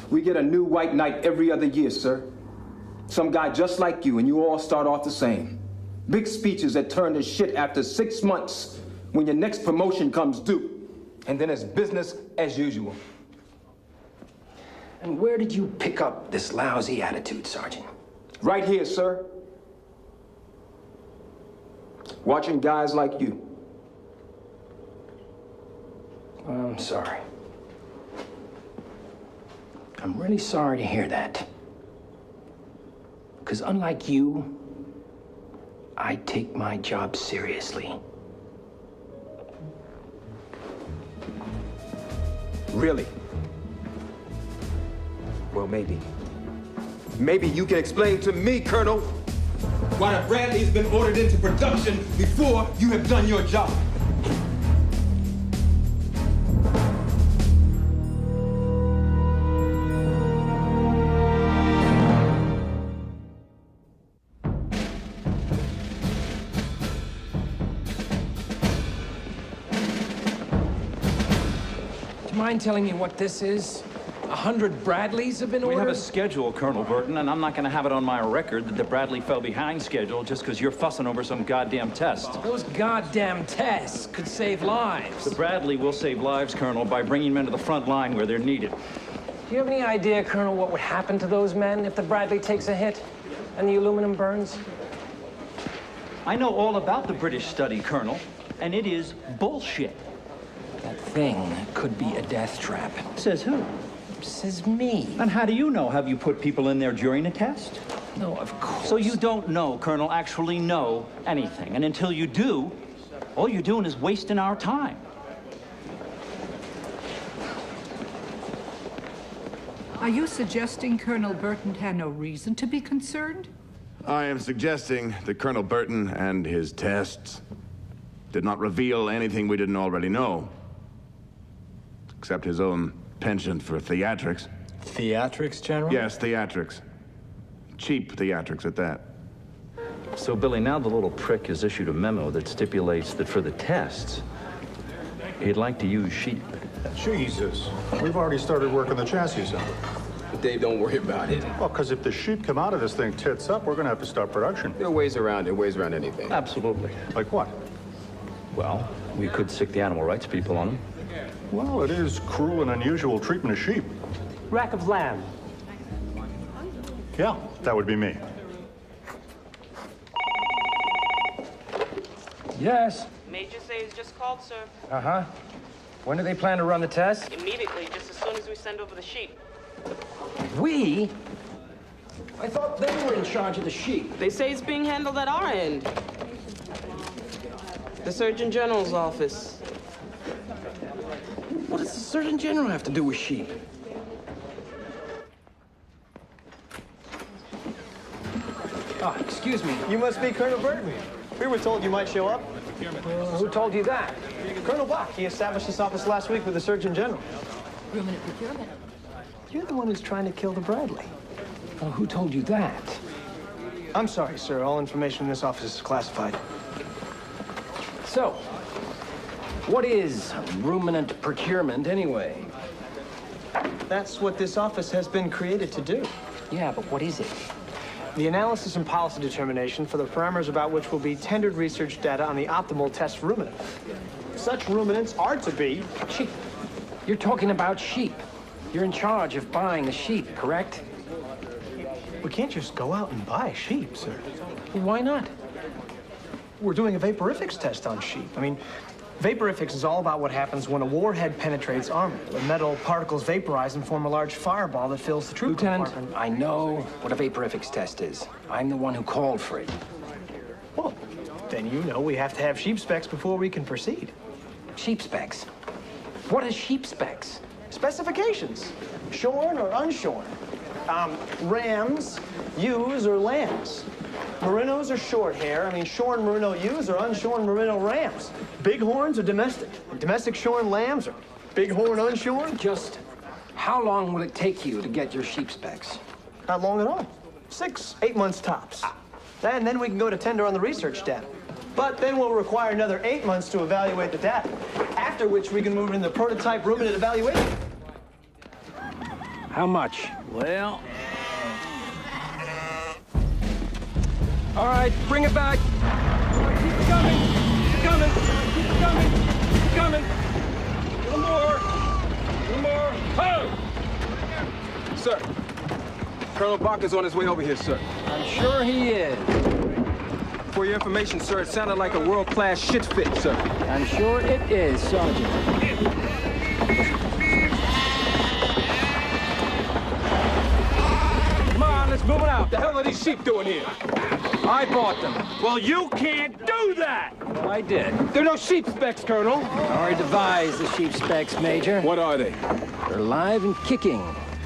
We get a new white knight every other year, sir. Some guy just like you, and you all start off the same. Big speeches that turn to shit after 6 months when your next promotion comes due. And then it's business as usual. And where did you pick up this lousy attitude, Sergeant? Right here, sir. Watching guys like you. I'm sorry. I'm really sorry to hear that. Because unlike you, I take my job seriously. Really? Well, maybe. Maybe you can explain to me, Colonel, why the Bradley's been ordered into production before you have done your job. Mind telling me what this is? 100 Bradleys have been ordered? We have a schedule, Colonel Burton, and I'm not going to have it on my record that the Bradley fell behind schedule just because you're fussing over some goddamn test. Those goddamn tests could save lives. The Bradley will save lives, Colonel, by bringing men to the front line where they're needed. Do you have any idea, Colonel, what would happen to those men if the Bradley takes a hit and the aluminum burns? I know all about the British study, Colonel, and it is bullshit. That thing could be a death trap. Says who? Says me. And how do you know? Have you put people in there during a test? No, of course. So you don't know, Colonel, actually know anything. And until you do, all you're doing is wasting our time. Are you suggesting Colonel Burton had no reason to be concerned? I am suggesting that Colonel Burton and his tests did not reveal anything we didn't already know. Except his own penchant for theatrics. Theatrics, General? Yes, theatrics. Cheap theatrics at that. So, Billy, now the little prick has issued a memo that stipulates that for the tests, he'd like to use sheep. Jesus. We've already started work on the chassis assembly. Dave, don't worry about it. Well, because if the sheep come out of this thing tits up, we're going to have to start production. There are ways around it, ways around anything. Absolutely. Like what? Well, we could sick the animal rights people on them. Well, it is cruel and unusual treatment of sheep. Rack of lamb. Yeah, that would be me. Yes. Major says just called, sir. Uh-huh. When do they plan to run the test? Immediately, just as soon as we send over the sheep. We? I thought they were in charge of the sheep. They say it's being handled at our end. The Surgeon General's office. What does the Surgeon General have to do with sheep? Oh, excuse me. You must be Colonel Burton. We were told you might show up. Who told you that? Colonel Buck. He established this office last week with the Surgeon General. Ruminant procurement. You're the one who's trying to kill the Bradley. Oh, who told you that? I'm sorry, sir. All information in this office is classified. So, what is ruminant procurement anyway? That's what this office has been created to do. Yeah, but what is it? The analysis and policy determination for the parameters about which will be tendered research data on the optimal test ruminant. Such ruminants are to be sheep. You're talking about sheep. You're in charge of buying the sheep, correct? We can't just go out and buy sheep, sir. Why not? We're doing a vaporifics test on sheep. I mean, vaporifics is all about what happens when a warhead penetrates armor. The metal particles vaporize and form a large fireball that fills the troop Lieutenant, compartment. I know what a vaporifics test is. I'm the one who called for it. Well, then you know we have to have sheep specs before we can proceed. Sheep specs? What is sheep specs? Specifications. Shorn or unshorn. Rams, ewes, or lambs. Merinos are short hair. I mean, shorn merino ewes or unshorn merino rams. Bighorns are domestic. Domestic shorn lambs are bighorn unshorn. Just how long will it take you to get your sheep specs? Not long at all. 6, 8 months tops. And then we can go to tender on the research data. But then we'll require another 8 months to evaluate the data, after which we can move into the prototype ruminant evaluation. How much? Well... All right, bring it back. Keep it coming. Keep it coming. Keep it coming. Keep it coming. A little more. A little more. Oh! Sir, Colonel Bach is on his way over here, sir. I'm sure he is. For your information, sir, it sounded like a world-class shit fit, sir. I'm sure it is, Sergeant. Come on, let's move it out. What the hell are these sheep doing here? I bought them. Well, you can't do that! Well, I did. There are no sheep specs, Colonel. I already devised the sheep specs, Major. What are they? They're alive and kicking.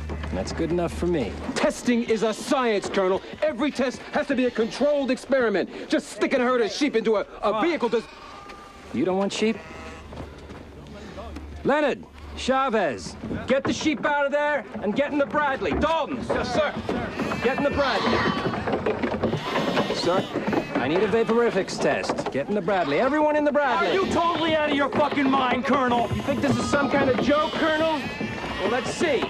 And that's good enough for me. Testing is a science, Colonel. Every test has to be a controlled experiment. Just sticking a herd of sheep into a vehicle does... You don't want sheep? Leonard, Chavez, get the sheep out of there and get in the Bradley. Dalton. Yes, sir. Get in the Bradley. Sir, I need a vaporifics test. Get in the Bradley. Everyone in the Bradley. Are you totally out of your fucking mind, Colonel? You think this is some kind of joke, Colonel? Well, let's see.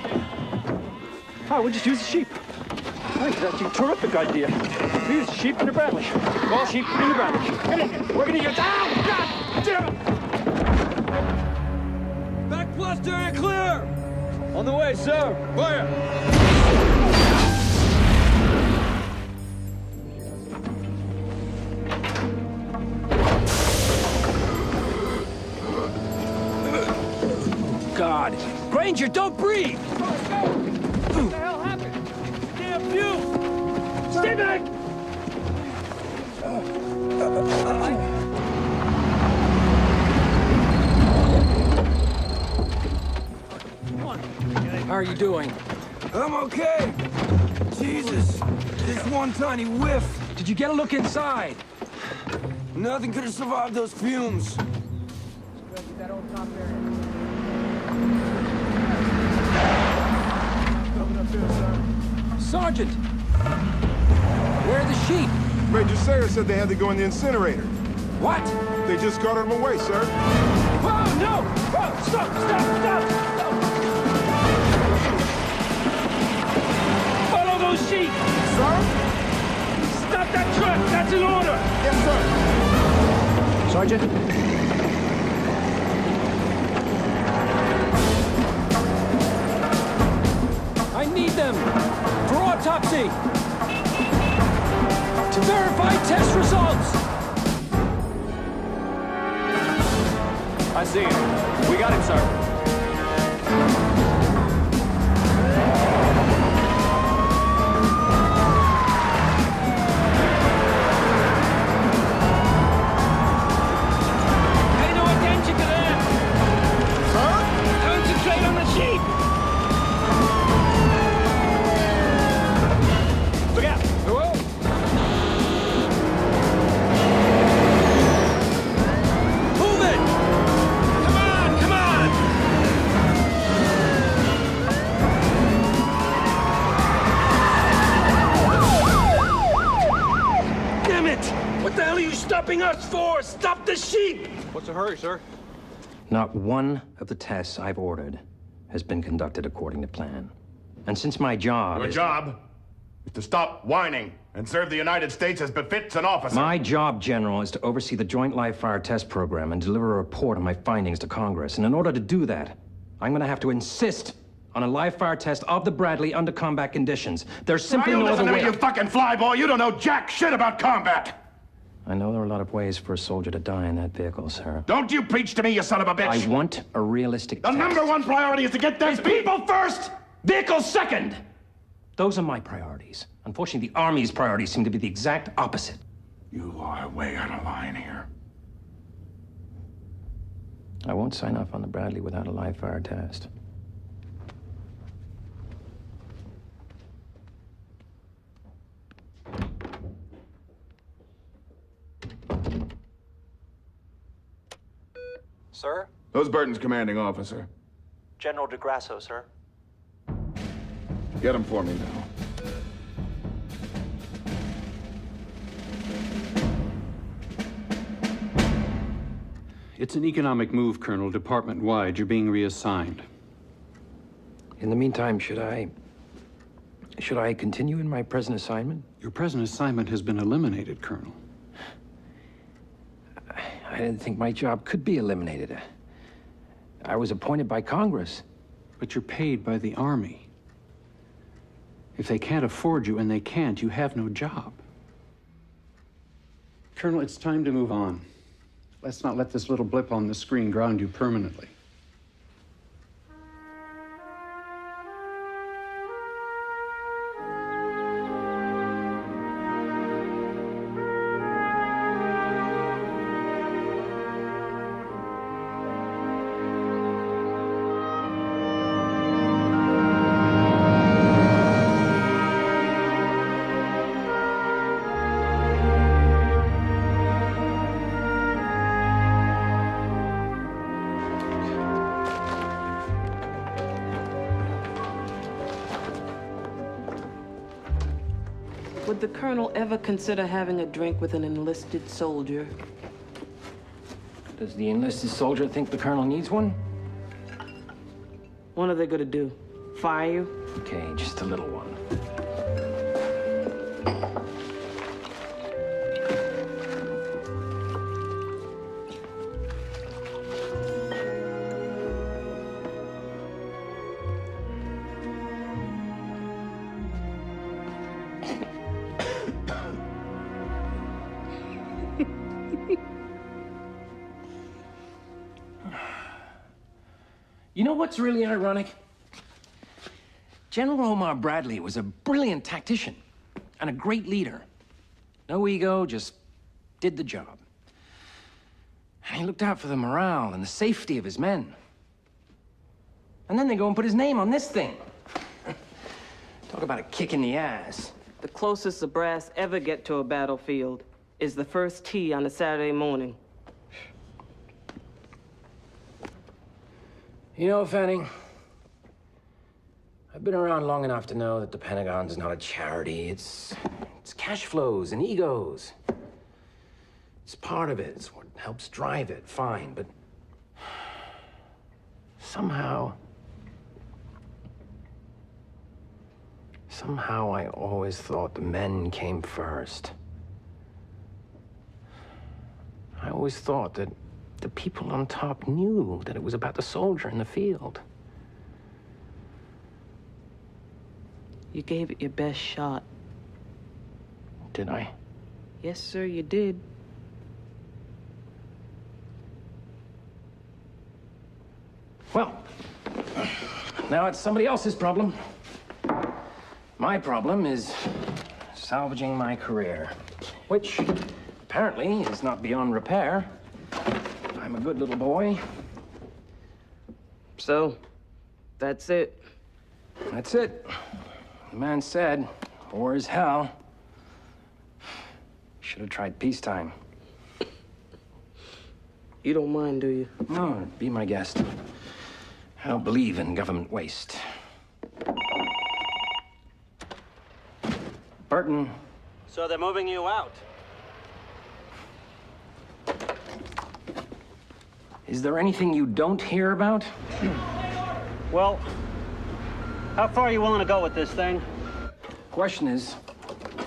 Oh, we'll just use the sheep. I think that's a terrific idea. We use sheep in the Bradley. All sheep in the Bradley. Come in. We're gonna get down! God damn it! Back blast area clear! On the way, sir. Fire! God. Granger, don't breathe! What the hell happened? Damn fuse! Stay back! How are you doing? I'm okay. Jesus, just one tiny whiff. Did you get a look inside? Nothing could have survived those fumes. Sergeant! Where are the sheep? Major Sayre said they had to go in the incinerator. What? They just carted them away, sir. Oh, no! Oh, stop! Follow those sheep! Sir? Stop that truck! That's an order! Yes, sir. Sergeant? I need them for autopsy! To verify test results! I see him. We got him, sir. Pay no attention to them! Sir? Concentrate on the sheep! Look out! Whoa! Move it! Come on! Damn it! What the hell are you stopping us for? Stop the sheep! What's the hurry, sir? Not one of the tests I've ordered has been conducted according to plan. And since my job Your job is to stop whining and serve the United States as befits an officer. My job, General, is to oversee the Joint Live Fire Test Program and deliver a report on my findings to Congress. And in order to do that, I'm going to have to insist on a live fire test of the Bradley under combat conditions. There's simply no other way. You fucking flyboy! You don't know jack shit about combat! I know there are a lot of ways for a soldier to die in that vehicle, sir. Don't you preach to me, you son of a bitch! I want a realistic The test. #1 priority is to get them people first, vehicles second! Those are my priorities. Unfortunately, the Army's priorities seem to be the exact opposite. You are way out of line here. I won't sign off on the Bradley without a live fire test. Sir? Who's Burton's commanding officer? General DeGrasso, sir. Get him for me now. It's an economic move, Colonel, department-wide. You're being reassigned. In the meantime, should I continue in my present assignment? Your present assignment has been eliminated, Colonel. I didn't think my job could be eliminated. I was appointed by Congress. But you're paid by the Army. If they can't afford you, and they can't, you have no job. Colonel, it's time to move on. Let's not let this little blip on the screen ground you permanently. Would the colonel ever consider having a drink with an enlisted soldier? Does the enlisted soldier think the colonel needs one? What are they gonna do? Fire you? Okay, just a little one. You know what's really ironic? General Omar Bradley was a brilliant tactician and a great leader. No ego, just did the job. And he looked out for the morale and the safety of his men. And then they go and put his name on this thing. Talk about a kick in the ass. The closest the brass ever get to a battlefield is the first tee on a Saturday morning. You know, Fanning, I've been around long enough to know that the Pentagon's not a charity. It's cash flows and egos. It's part of it. It's what helps drive it, fine, but somehow I always thought the men came first. I always thought that the people on top knew that it was about the soldier in the field. You gave it your best shot. Did I? Yes, sir, you did. Well, now it's somebody else's problem. My problem is salvaging my career, which apparently is not beyond repair. I'm a good little boy. So, that's it. That's it. The man said, war is hell. Should have tried peacetime. You don't mind, do you? No, be my guest. I don't believe in government waste. Burton. So they're moving you out. Is there anything you don't hear about? Well, how far are you willing to go with this thing? Question is,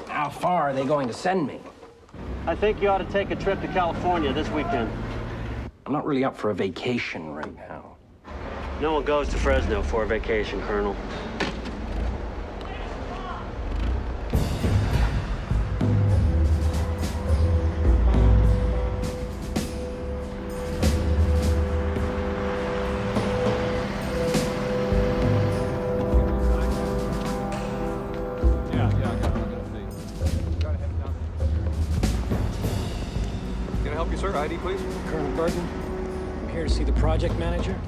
how far are they going to send me? I think you ought to take a trip to California this weekend. I'm not really up for a vacation right now. No one goes to Fresno for a vacation, Colonel. ID, please. Colonel Burton, I'm here to see the project manager.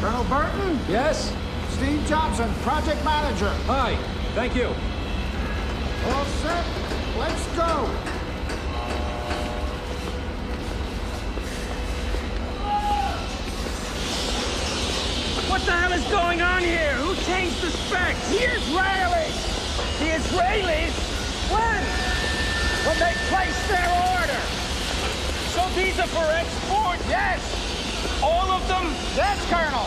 Colonel Burton? Yes? Steve Johnson, project manager. Hi, thank you. All set, let's go. What the hell is going on here? Who changed the specs? The Israelis! The Israelis? When? When they placed their order. So these are for export? Yes! All of them? Yes, Colonel.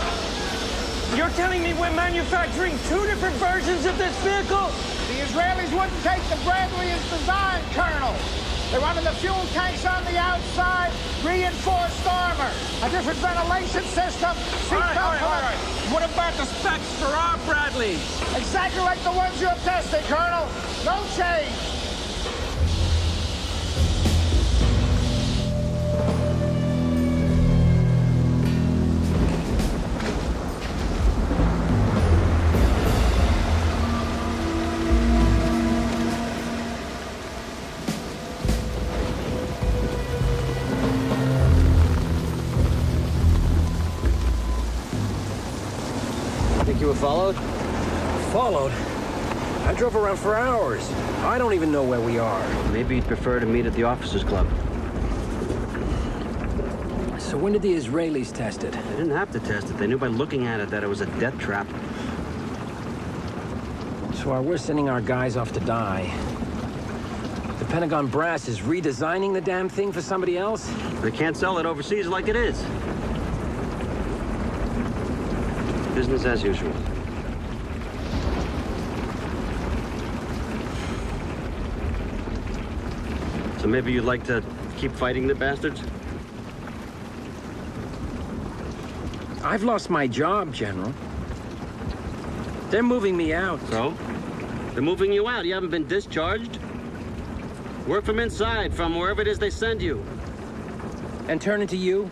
You're telling me we're manufacturing two different versions of this vehicle? The Israelis wouldn't take the Bradley as designed, Colonel. They're running the fuel tanks on the outside, reinforced armor, a different ventilation system. All right. What about the specs for our Bradleys? Exactly like the ones you're testing, Colonel. No change. You were followed? Followed? I drove around for hours. I don't even know where we are. Maybe you'd prefer to meet at the Officers Club. So when did the Israelis test it? They didn't have to test it. They knew by looking at it that it was a death trap. So while we're sending our guys off to die, the Pentagon brass is redesigning the damn thing for somebody else? They can't sell it overseas like it is. Business as usual. So maybe you'd like to keep fighting the bastards? I've lost my job, General. They're moving me out. So? They're moving you out. You haven't been discharged. Work from inside, from wherever it is they send you. And turn into you?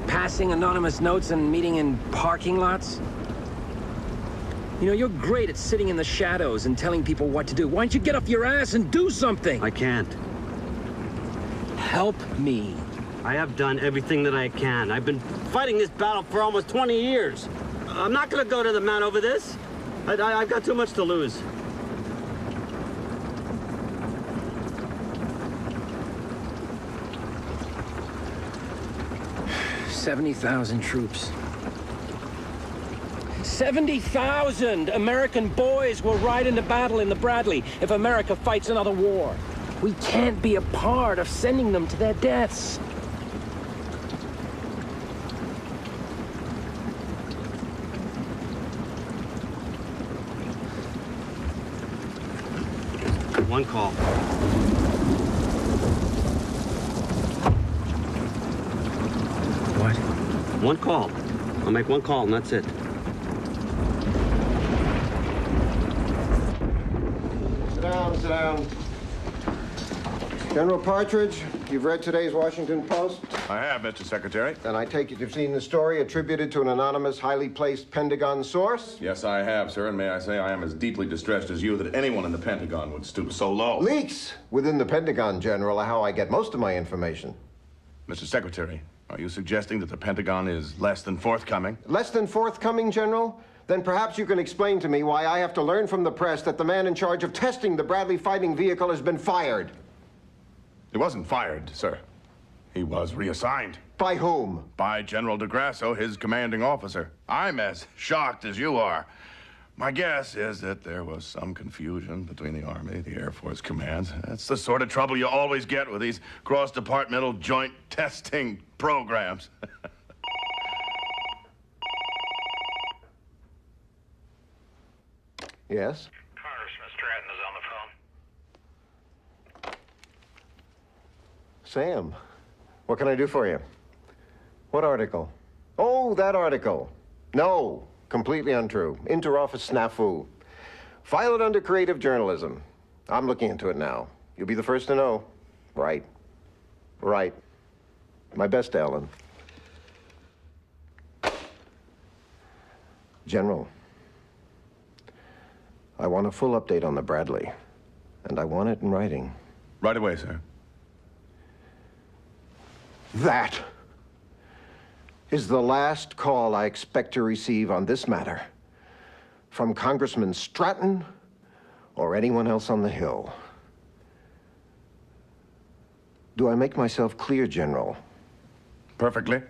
Passing anonymous notes and meeting in parking lots? You know, you're great at sitting in the shadows and telling people what to do. Why don't you get off your ass and do something? I can't. Help me. I have done everything that I can. I've been fighting this battle for almost 20 years. I'm not gonna go to the mat over this. I've got too much to lose. $70,000 troops. 70,000 American boys will ride into battle in the Bradley if America fights another war. We can't be a part of sending them to their deaths. One call. What? One call. I'll make one call and that's it. Sit down, sit down. General Partridge, you've read today's Washington Post? I have, Mr. Secretary. And I take it you've seen the story attributed to an anonymous, highly placed Pentagon source? Yes, I have, sir, and may I say I am as deeply distressed as you that anyone in the Pentagon would stoop so low. Leaks within the Pentagon, General, are how I get most of my information. Mr. Secretary, are you suggesting that the Pentagon is less than forthcoming? Less than forthcoming, General? Then perhaps you can explain to me why I have to learn from the press that the man in charge of testing the Bradley fighting vehicle has been fired. He wasn't fired, sir. He was reassigned. By whom? By General DeGrasso, his commanding officer. I'm as shocked as you are. My guess is that there was some confusion between the Army, the Air Force commands. That's the sort of trouble you always get with these cross-departmental joint testing programs. Yes? Congressman Stratton is on the phone. Sam, what can I do for you? What article? Oh, that article. No, completely untrue. Inter-office snafu. File it under creative journalism. I'm looking into it now. You'll be the first to know. Right. Right. My best, Alan. General, I want a full update on the Bradley, and I want it in writing. Right away, sir. That is the last call I expect to receive on this matter from Congressman Stratton or anyone else on the Hill. Do I make myself clear, General? Perfectly.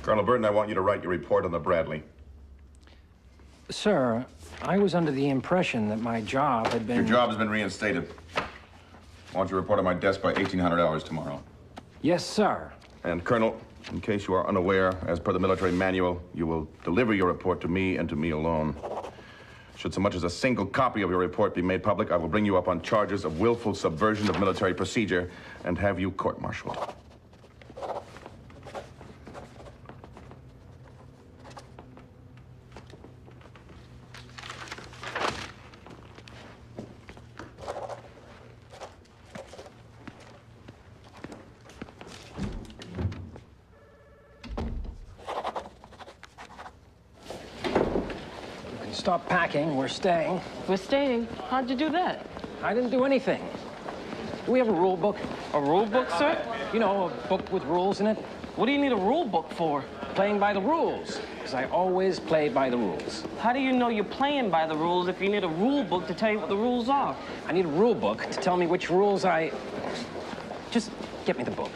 Colonel Burton, I want you to write your report on the Bradley. Sir, I was under the impression that my job had been... Your job has been reinstated. I want you to report on my desk by 1800 hours tomorrow. Yes, sir. And, Colonel, in case you are unaware, as per the military manual, you will deliver your report to me and to me alone. Should so much as a single copy of your report be made public, I will bring you up on charges of willful subversion of military procedure and have you court-martialed. Stop packing. We're staying. We're staying? How'd you do that? I didn't do anything. Do we have a rule book? A rule book, sir? You know, a book with rules in it. What do you need a rule book for? Playing by the rules. Because I always play by the rules. How do you know you're playing by the rules if you need a rule book to tell you what the rules are? I need a rule book to tell me which rules I... Just get me the book.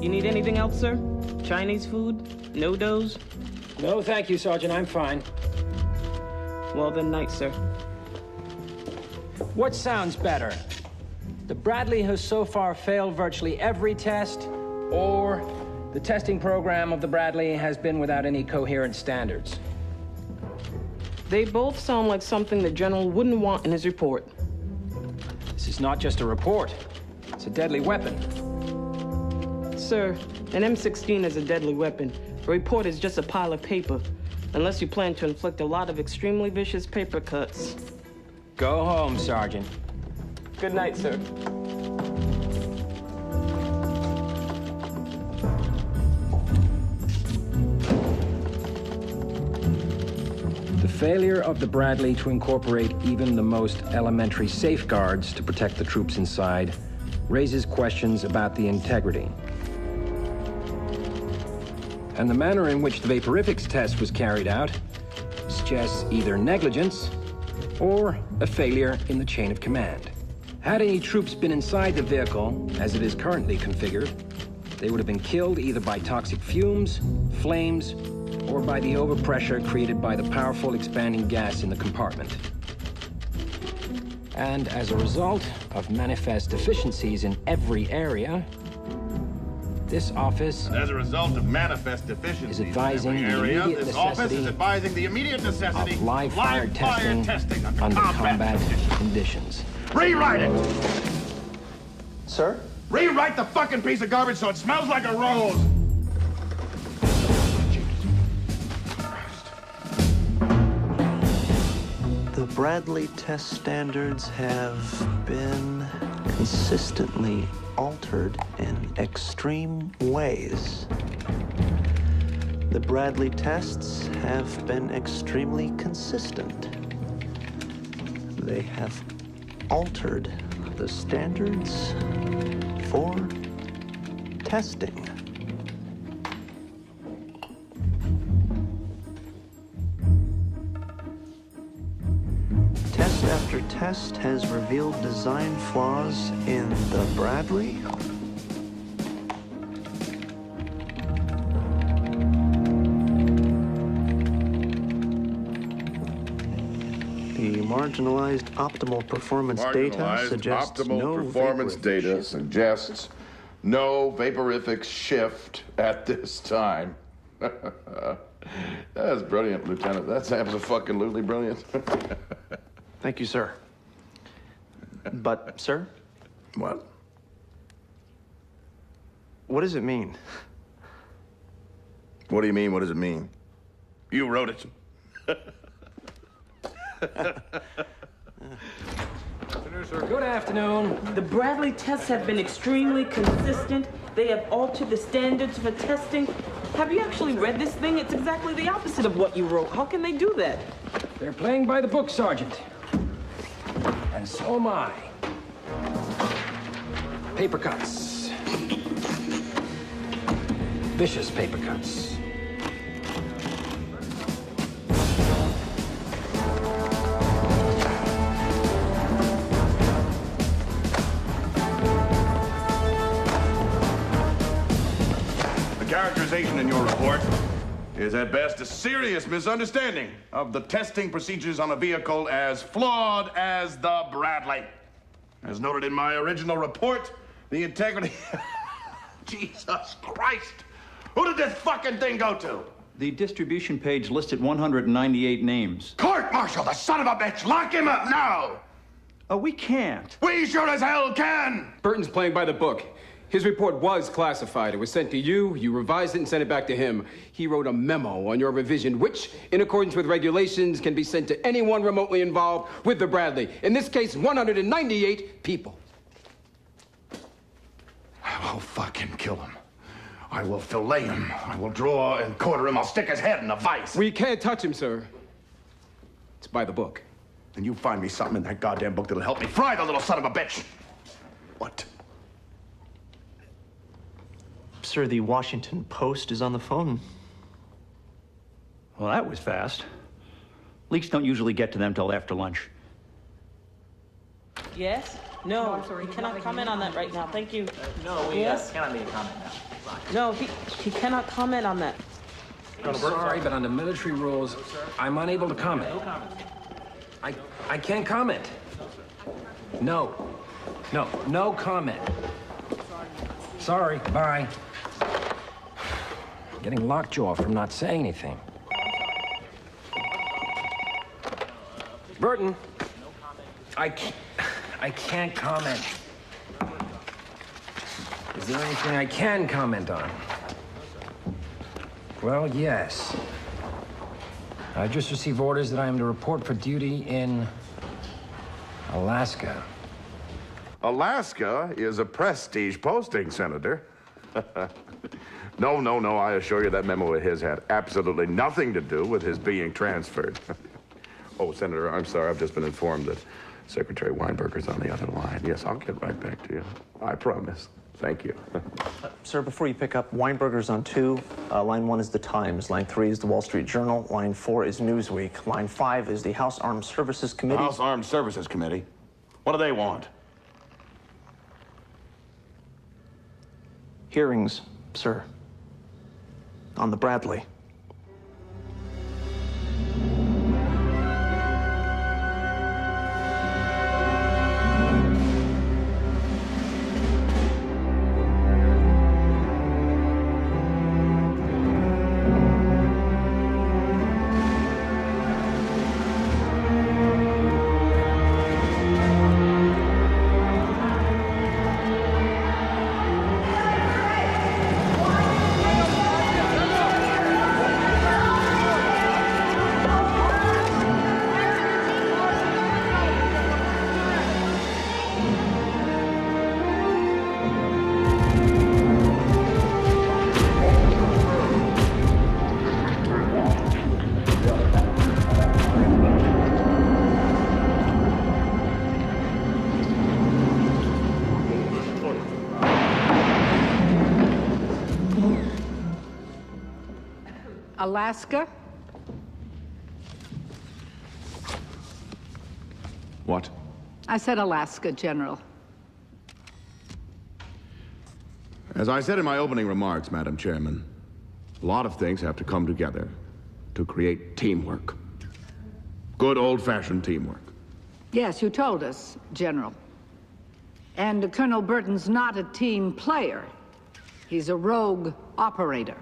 You need anything else, sir? Chinese food? No doughs? No, thank you, Sergeant. I'm fine. Well, then, night, sir. What sounds better? The Bradley has so far failed virtually every test, or the testing program of the Bradley has been without any coherent standards? They both sound like something the General wouldn't want in his report. This is not just a report. It's a deadly weapon. Sir, an M16 is a deadly weapon. A report is just a pile of paper, unless you plan to inflict a lot of extremely vicious paper cuts. Go home, Sergeant. Good night, sir. The failure of the Bradley to incorporate even the most elementary safeguards to protect the troops inside raises questions about the integrity. And the manner in which the vaporifics test was carried out suggests either negligence or a failure in the chain of command. Had any troops been inside the vehicle, as it is currently configured, they would have been killed either by toxic fumes, flames, or by the overpressure created by the powerful expanding gas in the compartment. And as a result of manifest deficiencies in every area, this office, as a result of manifest deficiencies is advising in every area, the immediate this office necessity is advising the immediate necessity of live fire testing under combat conditions. Rewrite it! Sir? Rewrite the fucking piece of garbage so it smells like a rose! The Bradley test standards have been consistently altered in extreme ways. The Bradley tests have been extremely consistent. They have altered the standards for testing. Test after test has revealed design flaws in the Bradley. The marginalized optimal performance data suggests no vaporific shift at this time. That's brilliant, Lieutenant. That's absolutely brilliant. Thank you, sir. But, sir? What? What does it mean? What do you mean, what does it mean? You wrote it. Good afternoon. The Bradley tests have been extremely consistent. They have altered the standards for testing. Have you actually read this thing? It's exactly the opposite of what you wrote. How can they do that? They're playing by the book, Sergeant. And so am I. Paper cuts. Vicious paper cuts. Characterization in your report is at best a serious misunderstanding of the testing procedures on a vehicle as flawed as the Bradley. As noted in my original report, the integrity... Jesus Christ! Who did this fucking thing go to? The distribution page listed 198 names. Court-martial, the son of a bitch! Lock him up now! Oh, we can't. We sure as hell can! Burton's playing by the book. His report was classified. It was sent to you, you revised it and sent it back to him. He wrote a memo on your revision, which, in accordance with regulations, can be sent to anyone remotely involved with the Bradley. In this case, 198 people. I will fucking kill him. I will fillet him. I will draw and quarter him. I'll stick his head in a vice. We can't touch him, sir. It's by the book. And you find me something in that goddamn book that'll help me fry the little son of a bitch. What? Sir, the Washington Post is on the phone. Well, that was fast. Leaks don't usually get to them till after lunch. Yes? No, he cannot comment on that right now. Thank you. No, we Yes? cannot make a comment now. No, he cannot comment on that. I'm sorry, but under military rules, I'm unable to comment. No comment. I can't comment. No. No comment. Sorry, bye. Getting lockjaw from not saying anything. Burton, I can't comment. Is there anything I can comment on? Well, yes. I just received orders that I am to report for duty in Alaska. Alaska is a prestige posting, Senator. No, I assure you that memo of his had absolutely nothing to do with his being transferred. Oh, Senator, I'm sorry, I've just been informed that Secretary Weinberger's on the other line. Yes, I'll get right back to you. I promise. Thank you. Sir, before you pick up, Weinberger's on 2. Line 1 is the Times. Line 3 is the Wall Street Journal. Line 4 is Newsweek. Line 5 is the House Armed Services Committee. House Armed Services Committee? What do they want? Hearings, sir. On the Bradley. Alaska? What? I said Alaska, General. As I said in my opening remarks, Madam Chairman, a lot of things have to come together to create teamwork. Good old-fashioned teamwork. Yes, you told us, General. And Colonel Burton's not a team player. He's a rogue operator.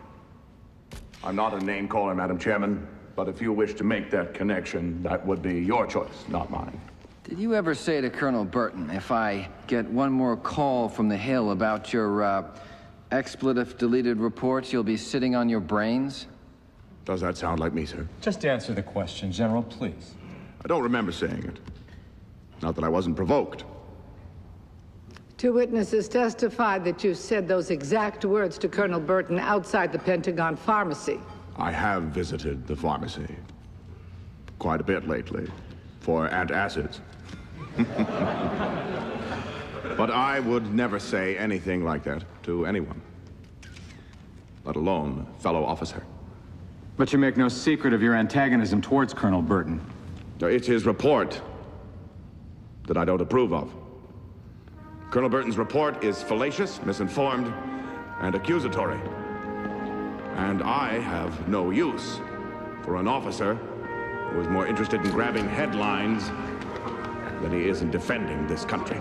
I'm not a name caller, Madam Chairman, but if you wish to make that connection, that would be your choice, not mine. Did you ever say to Colonel Burton, if I get one more call from the Hill about your expletive-deleted reports, you'll be sitting on your brains? Does that sound like me, sir? Just answer the question, General, please. I don't remember saying it. Not that I wasn't provoked. 2 witnesses testified that you said those exact words to Colonel Burton outside the Pentagon pharmacy. I have visited the pharmacy quite a bit lately for antacids. But I would never say anything like that to anyone, let alone a fellow officer. But you make no secret of your antagonism towards Colonel Burton. It's his report that I don't approve of. Colonel Burton's report is fallacious, misinformed, and accusatory. And I have no use for an officer who is more interested in grabbing headlines than he is in defending this country.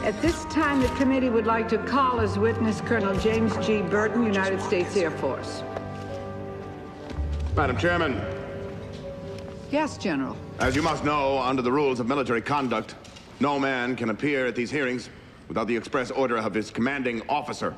At this time, the committee would like to call as witness Colonel James G. Burton, United States Air Force. Madam Chairman. Yes, General. As you must know, under the rules of military conduct, no man can appear at these hearings without the express order of his commanding officer.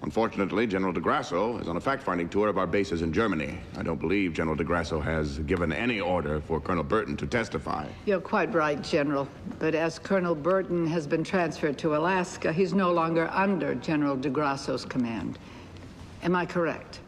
Unfortunately, General DeGrasso is on a fact-finding tour of our bases in Germany. I don't believe General DeGrasso has given any order for Colonel Burton to testify. You're quite right, General. But as Colonel Burton has been transferred to Alaska, he's no longer under General DeGrasso's command. Am I correct?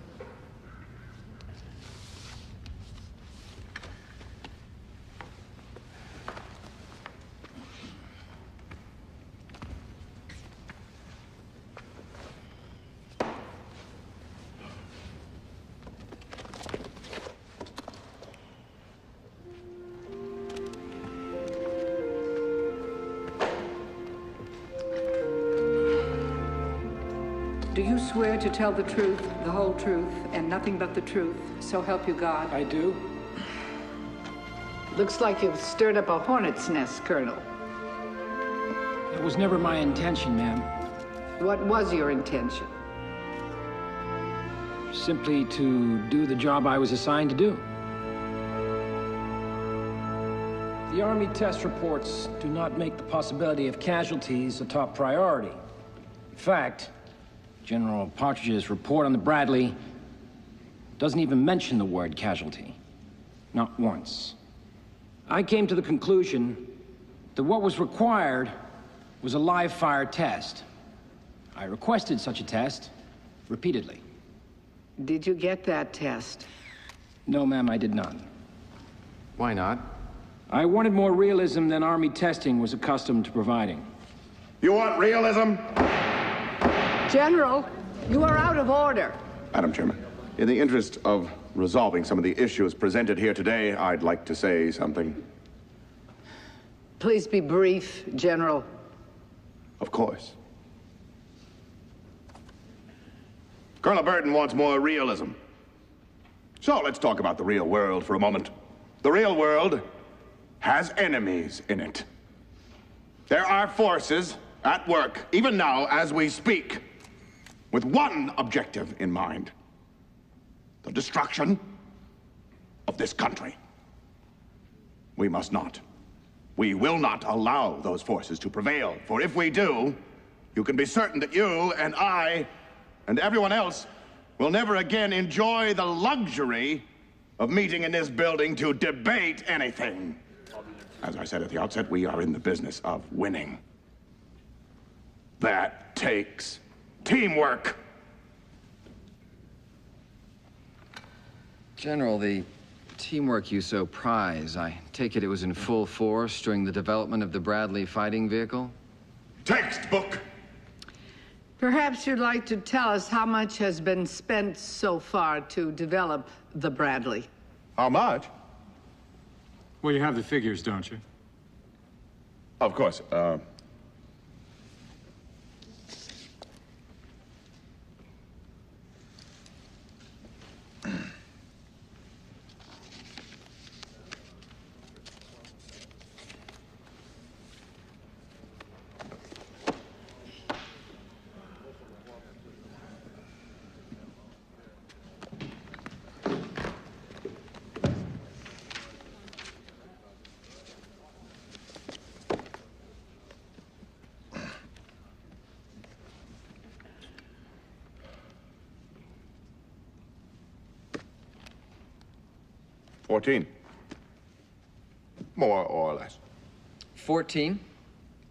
Do you swear to tell the truth, the whole truth, and nothing but the truth, so help you God? I do. Looks like you've stirred up a hornet's nest, Colonel. It was never my intention, ma'am. What was your intention? Simply to do the job I was assigned to do. The Army test reports do not make the possibility of casualties a top priority. In fact, General Partridge's report on the Bradley doesn't even mention the word casualty. Not once. I came to the conclusion that what was required was a live fire test. I requested such a test repeatedly. Did you get that test? No, ma'am, I did not. Why not? I wanted more realism than Army testing was accustomed to providing. You want realism? General, you are out of order. Madam Chairman, in the interest of resolving some of the issues presented here today, I'd like to say something. Please be brief, General. Of course. Colonel Burton wants more realism. So let's talk about the real world for a moment. The real world has enemies in it. There are forces at work, even now as we speak, with one objective in mind: the destruction of this country. We must not. We will not allow those forces to prevail, for if we do, you can be certain that you and I and everyone else will never again enjoy the luxury of meeting in this building to debate anything. As I said at the outset, we are in the business of winning. That takes teamwork. General, the teamwork you so prize, I take it was in full force during the development of the Bradley fighting vehicle? Textbook! Perhaps you'd like to tell us how much has been spent so far to develop the Bradley. How much? Well, you have the figures, don't you? Of course. $14. More or less. 14?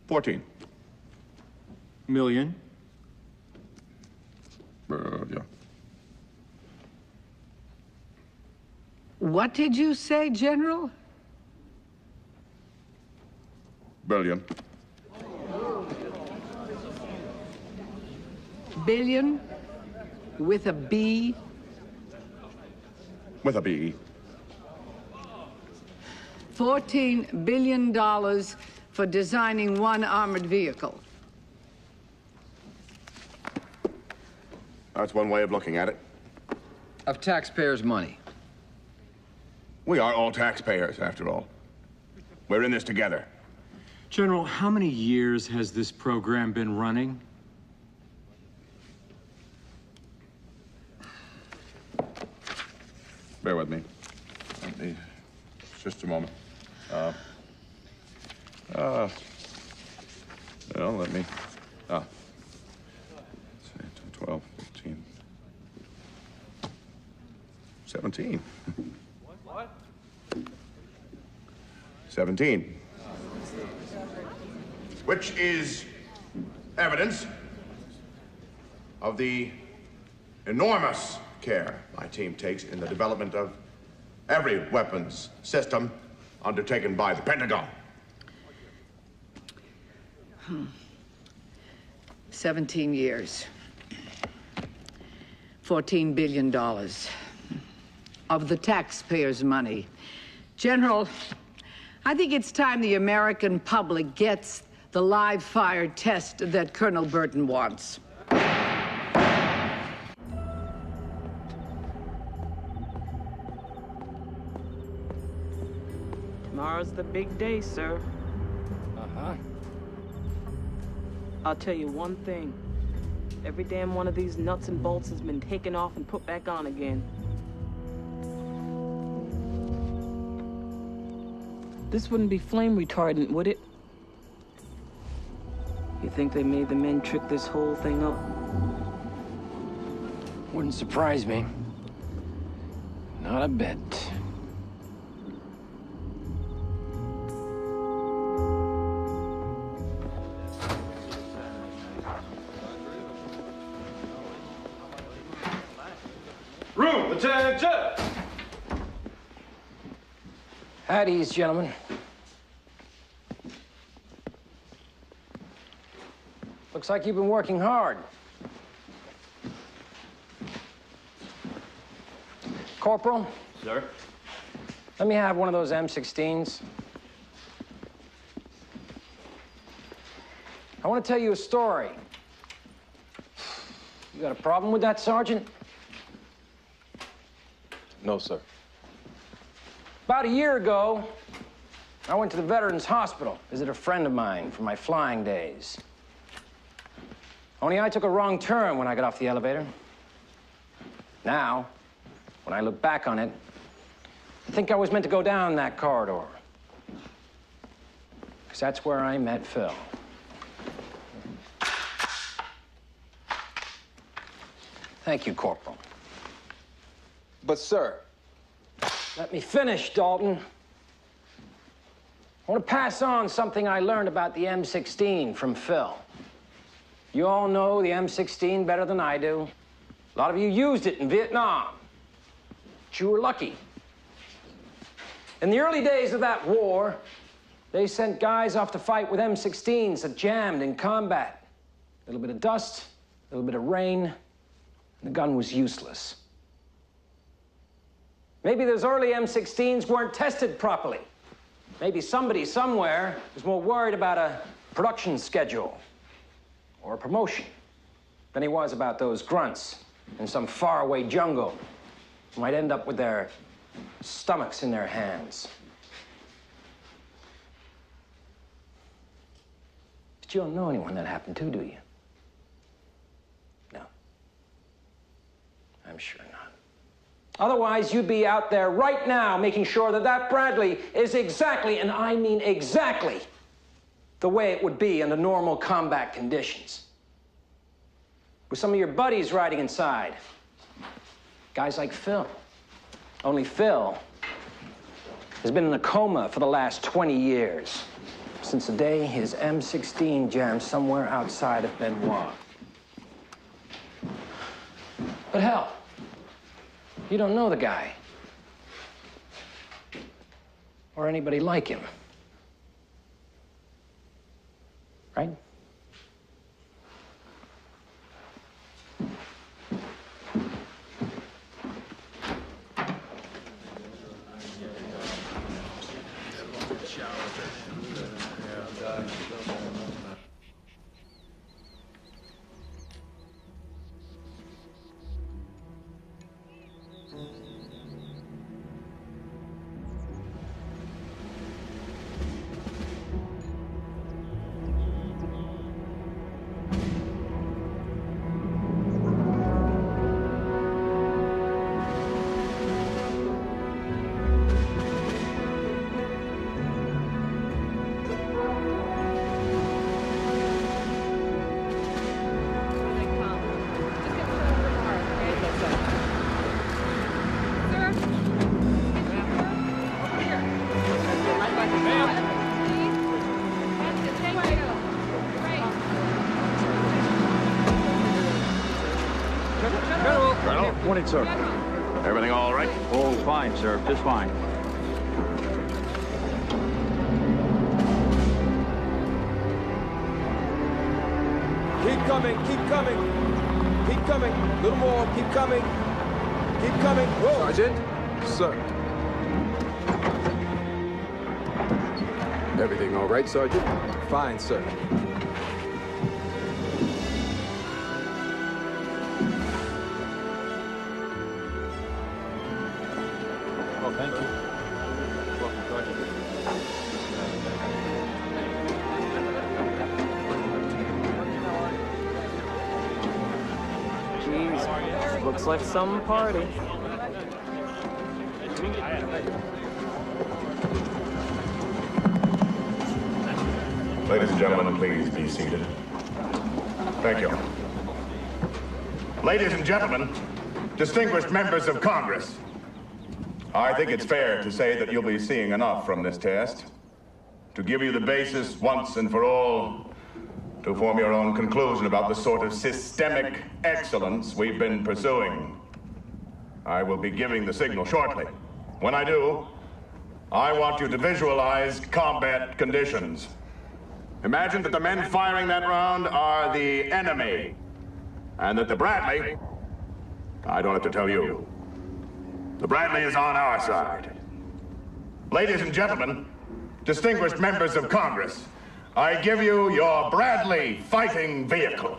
14. Million? Yeah. What did you say, General? Billion. Billion? With a B? With a B. $14 billion for designing one armored vehicle. That's one way of looking at it. Of taxpayers' money. We are all taxpayers, after all. We're in this together. General, how many years has this program been running? Bear with me. Just a moment. Well, let me... 12, 15... 17. What? 17. Which is evidence of the enormous care my team takes in the development of every weapons system undertaken by the Pentagon. 17 years. $14 billion of the taxpayers' money. General, I think it's time the American public gets the live fire test that Colonel Burton wants. Tomorrow's the big day, sir. Uh-huh. I'll tell you one thing. Every damn one of these nuts and bolts has been taken off and put back on again. This wouldn't be flame retardant, would it? You think they made the men trick this whole thing up? Wouldn't surprise me. Not a bit. Room, attention! At ease, gentlemen. Looks like you've been working hard. Corporal? Sir? Let me have one of those M16s. I want to tell you a story. You got a problem with that, Sergeant? No, sir. About a year ago, I went to the Veterans Hospital, visit a friend of mine from my flying days. Only I took a wrong turn when I got off the elevator. Now, when I look back on it, I think I was meant to go down that corridor. Because that's where I met Phil. Thank you, Corporal. But, sir... Let me finish, Dalton. I want to pass on something I learned about the M16 from Phil. You all know the M16 better than I do. A lot of you used it in Vietnam. But you were lucky. In the early days of that war, they sent guys off to fight with M16s that jammed in combat. A little bit of dust, a little bit of rain, and the gun was useless. Maybe those early M16s weren't tested properly. Maybe somebody somewhere was more worried about a production schedule or a promotion than he was about those grunts in some faraway jungle who might end up with their stomachs in their hands. But you don't know anyone that happened to, do you? No. I'm sure not. Otherwise, you'd be out there right now making sure that that Bradley is exactly, and I mean exactly, the way it would be under normal combat conditions. With some of your buddies riding inside. Guys like Phil. Only Phil has been in a coma for the last 20 years, since the day his M16 jammed somewhere outside of Benoit. But hell, you don't know the guy. Or anybody like him. Right? Morning, sir. Everything all right? Oh, fine, sir. Just fine. Keep coming, keep coming. Keep coming. A little more, keep coming. Keep coming. Whoa. Sergeant? Sir. Everything all right, Sergeant? Fine, sir. Oh, thank you. Welcome, Sergeant. Jeez, looks like some party. Ladies and gentlemen, please be seated. Thank you. Ladies and gentlemen, distinguished members of Congress, I think it's fair to say that you'll be seeing enough from this test to give you the basis once and for all to form your own conclusion about the sort of systemic excellence we've been pursuing. I will be giving the signal shortly. When I do, I want you to visualize combat conditions. Imagine that the men firing that round are the enemy, and that the Bradley, I don't have to tell you, the Bradley is on our side. Ladies and gentlemen, distinguished members of Congress, I give you your Bradley fighting vehicle.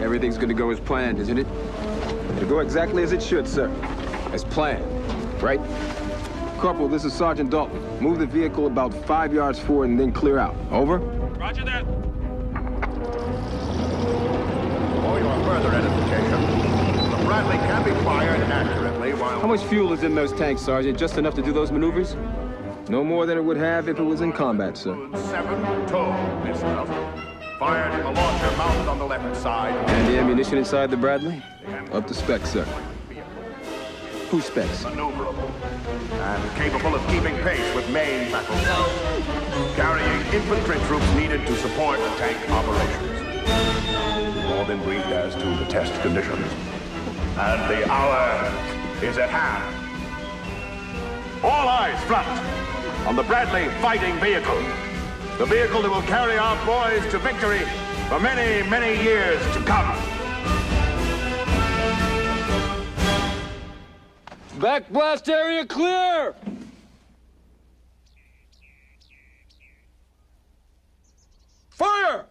Everything's gonna go as planned, isn't it? It'll go exactly as it should, sir. As planned, right? Corporal, this is Sergeant Dalton. Move the vehicle about 5 yards forward and then clear out. Over? Roger that. For your further edification, the Bradley can be fired accurately while... How much fuel is in those tanks, Sergeant? Just enough to do those maneuvers? No more than it would have if it was in combat, sir. 7-2 missiles. Fired from the launcher mounted on the left side. And the ammunition inside the Bradley? Up to spec, sir. Who's specs? Maneuverable and capable of keeping pace with main battles. Carrying infantry troops needed to support tank operations. All been briefed as to the test conditions. And the hour is at hand. All eyes front on the Bradley fighting vehicle. The vehicle that will carry our boys to victory for many, many years to come. Backblast area clear! Fire!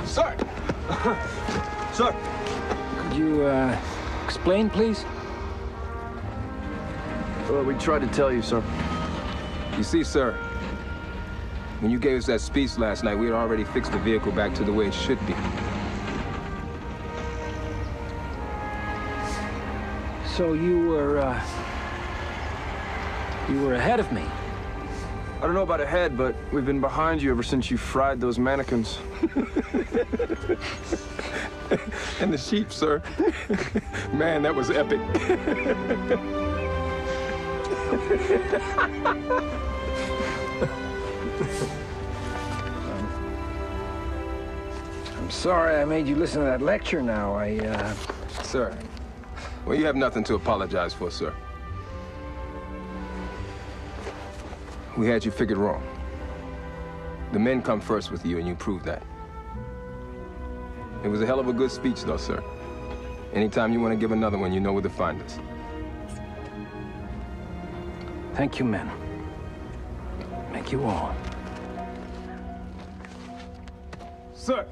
Sir! Sir! Could you, explain, please? We tried to tell you, sir. You see, sir, when you gave us that speech last night, we had already fixed the vehicle back to the way it should be. So you were ahead of me. I don't know about ahead, but we've been behind you ever since you fried those mannequins. And the sheep, sir. Man, that was epic. I'm sorry I made you listen to that lecture now. Sir, well, you have nothing to apologize for, sir. We had you figured wrong. The men come first with you, and you proved that. It was a hell of a good speech, though, sir. Anytime you want to give another one, you know where to find us. Thank you, men. Thank you all. Sir!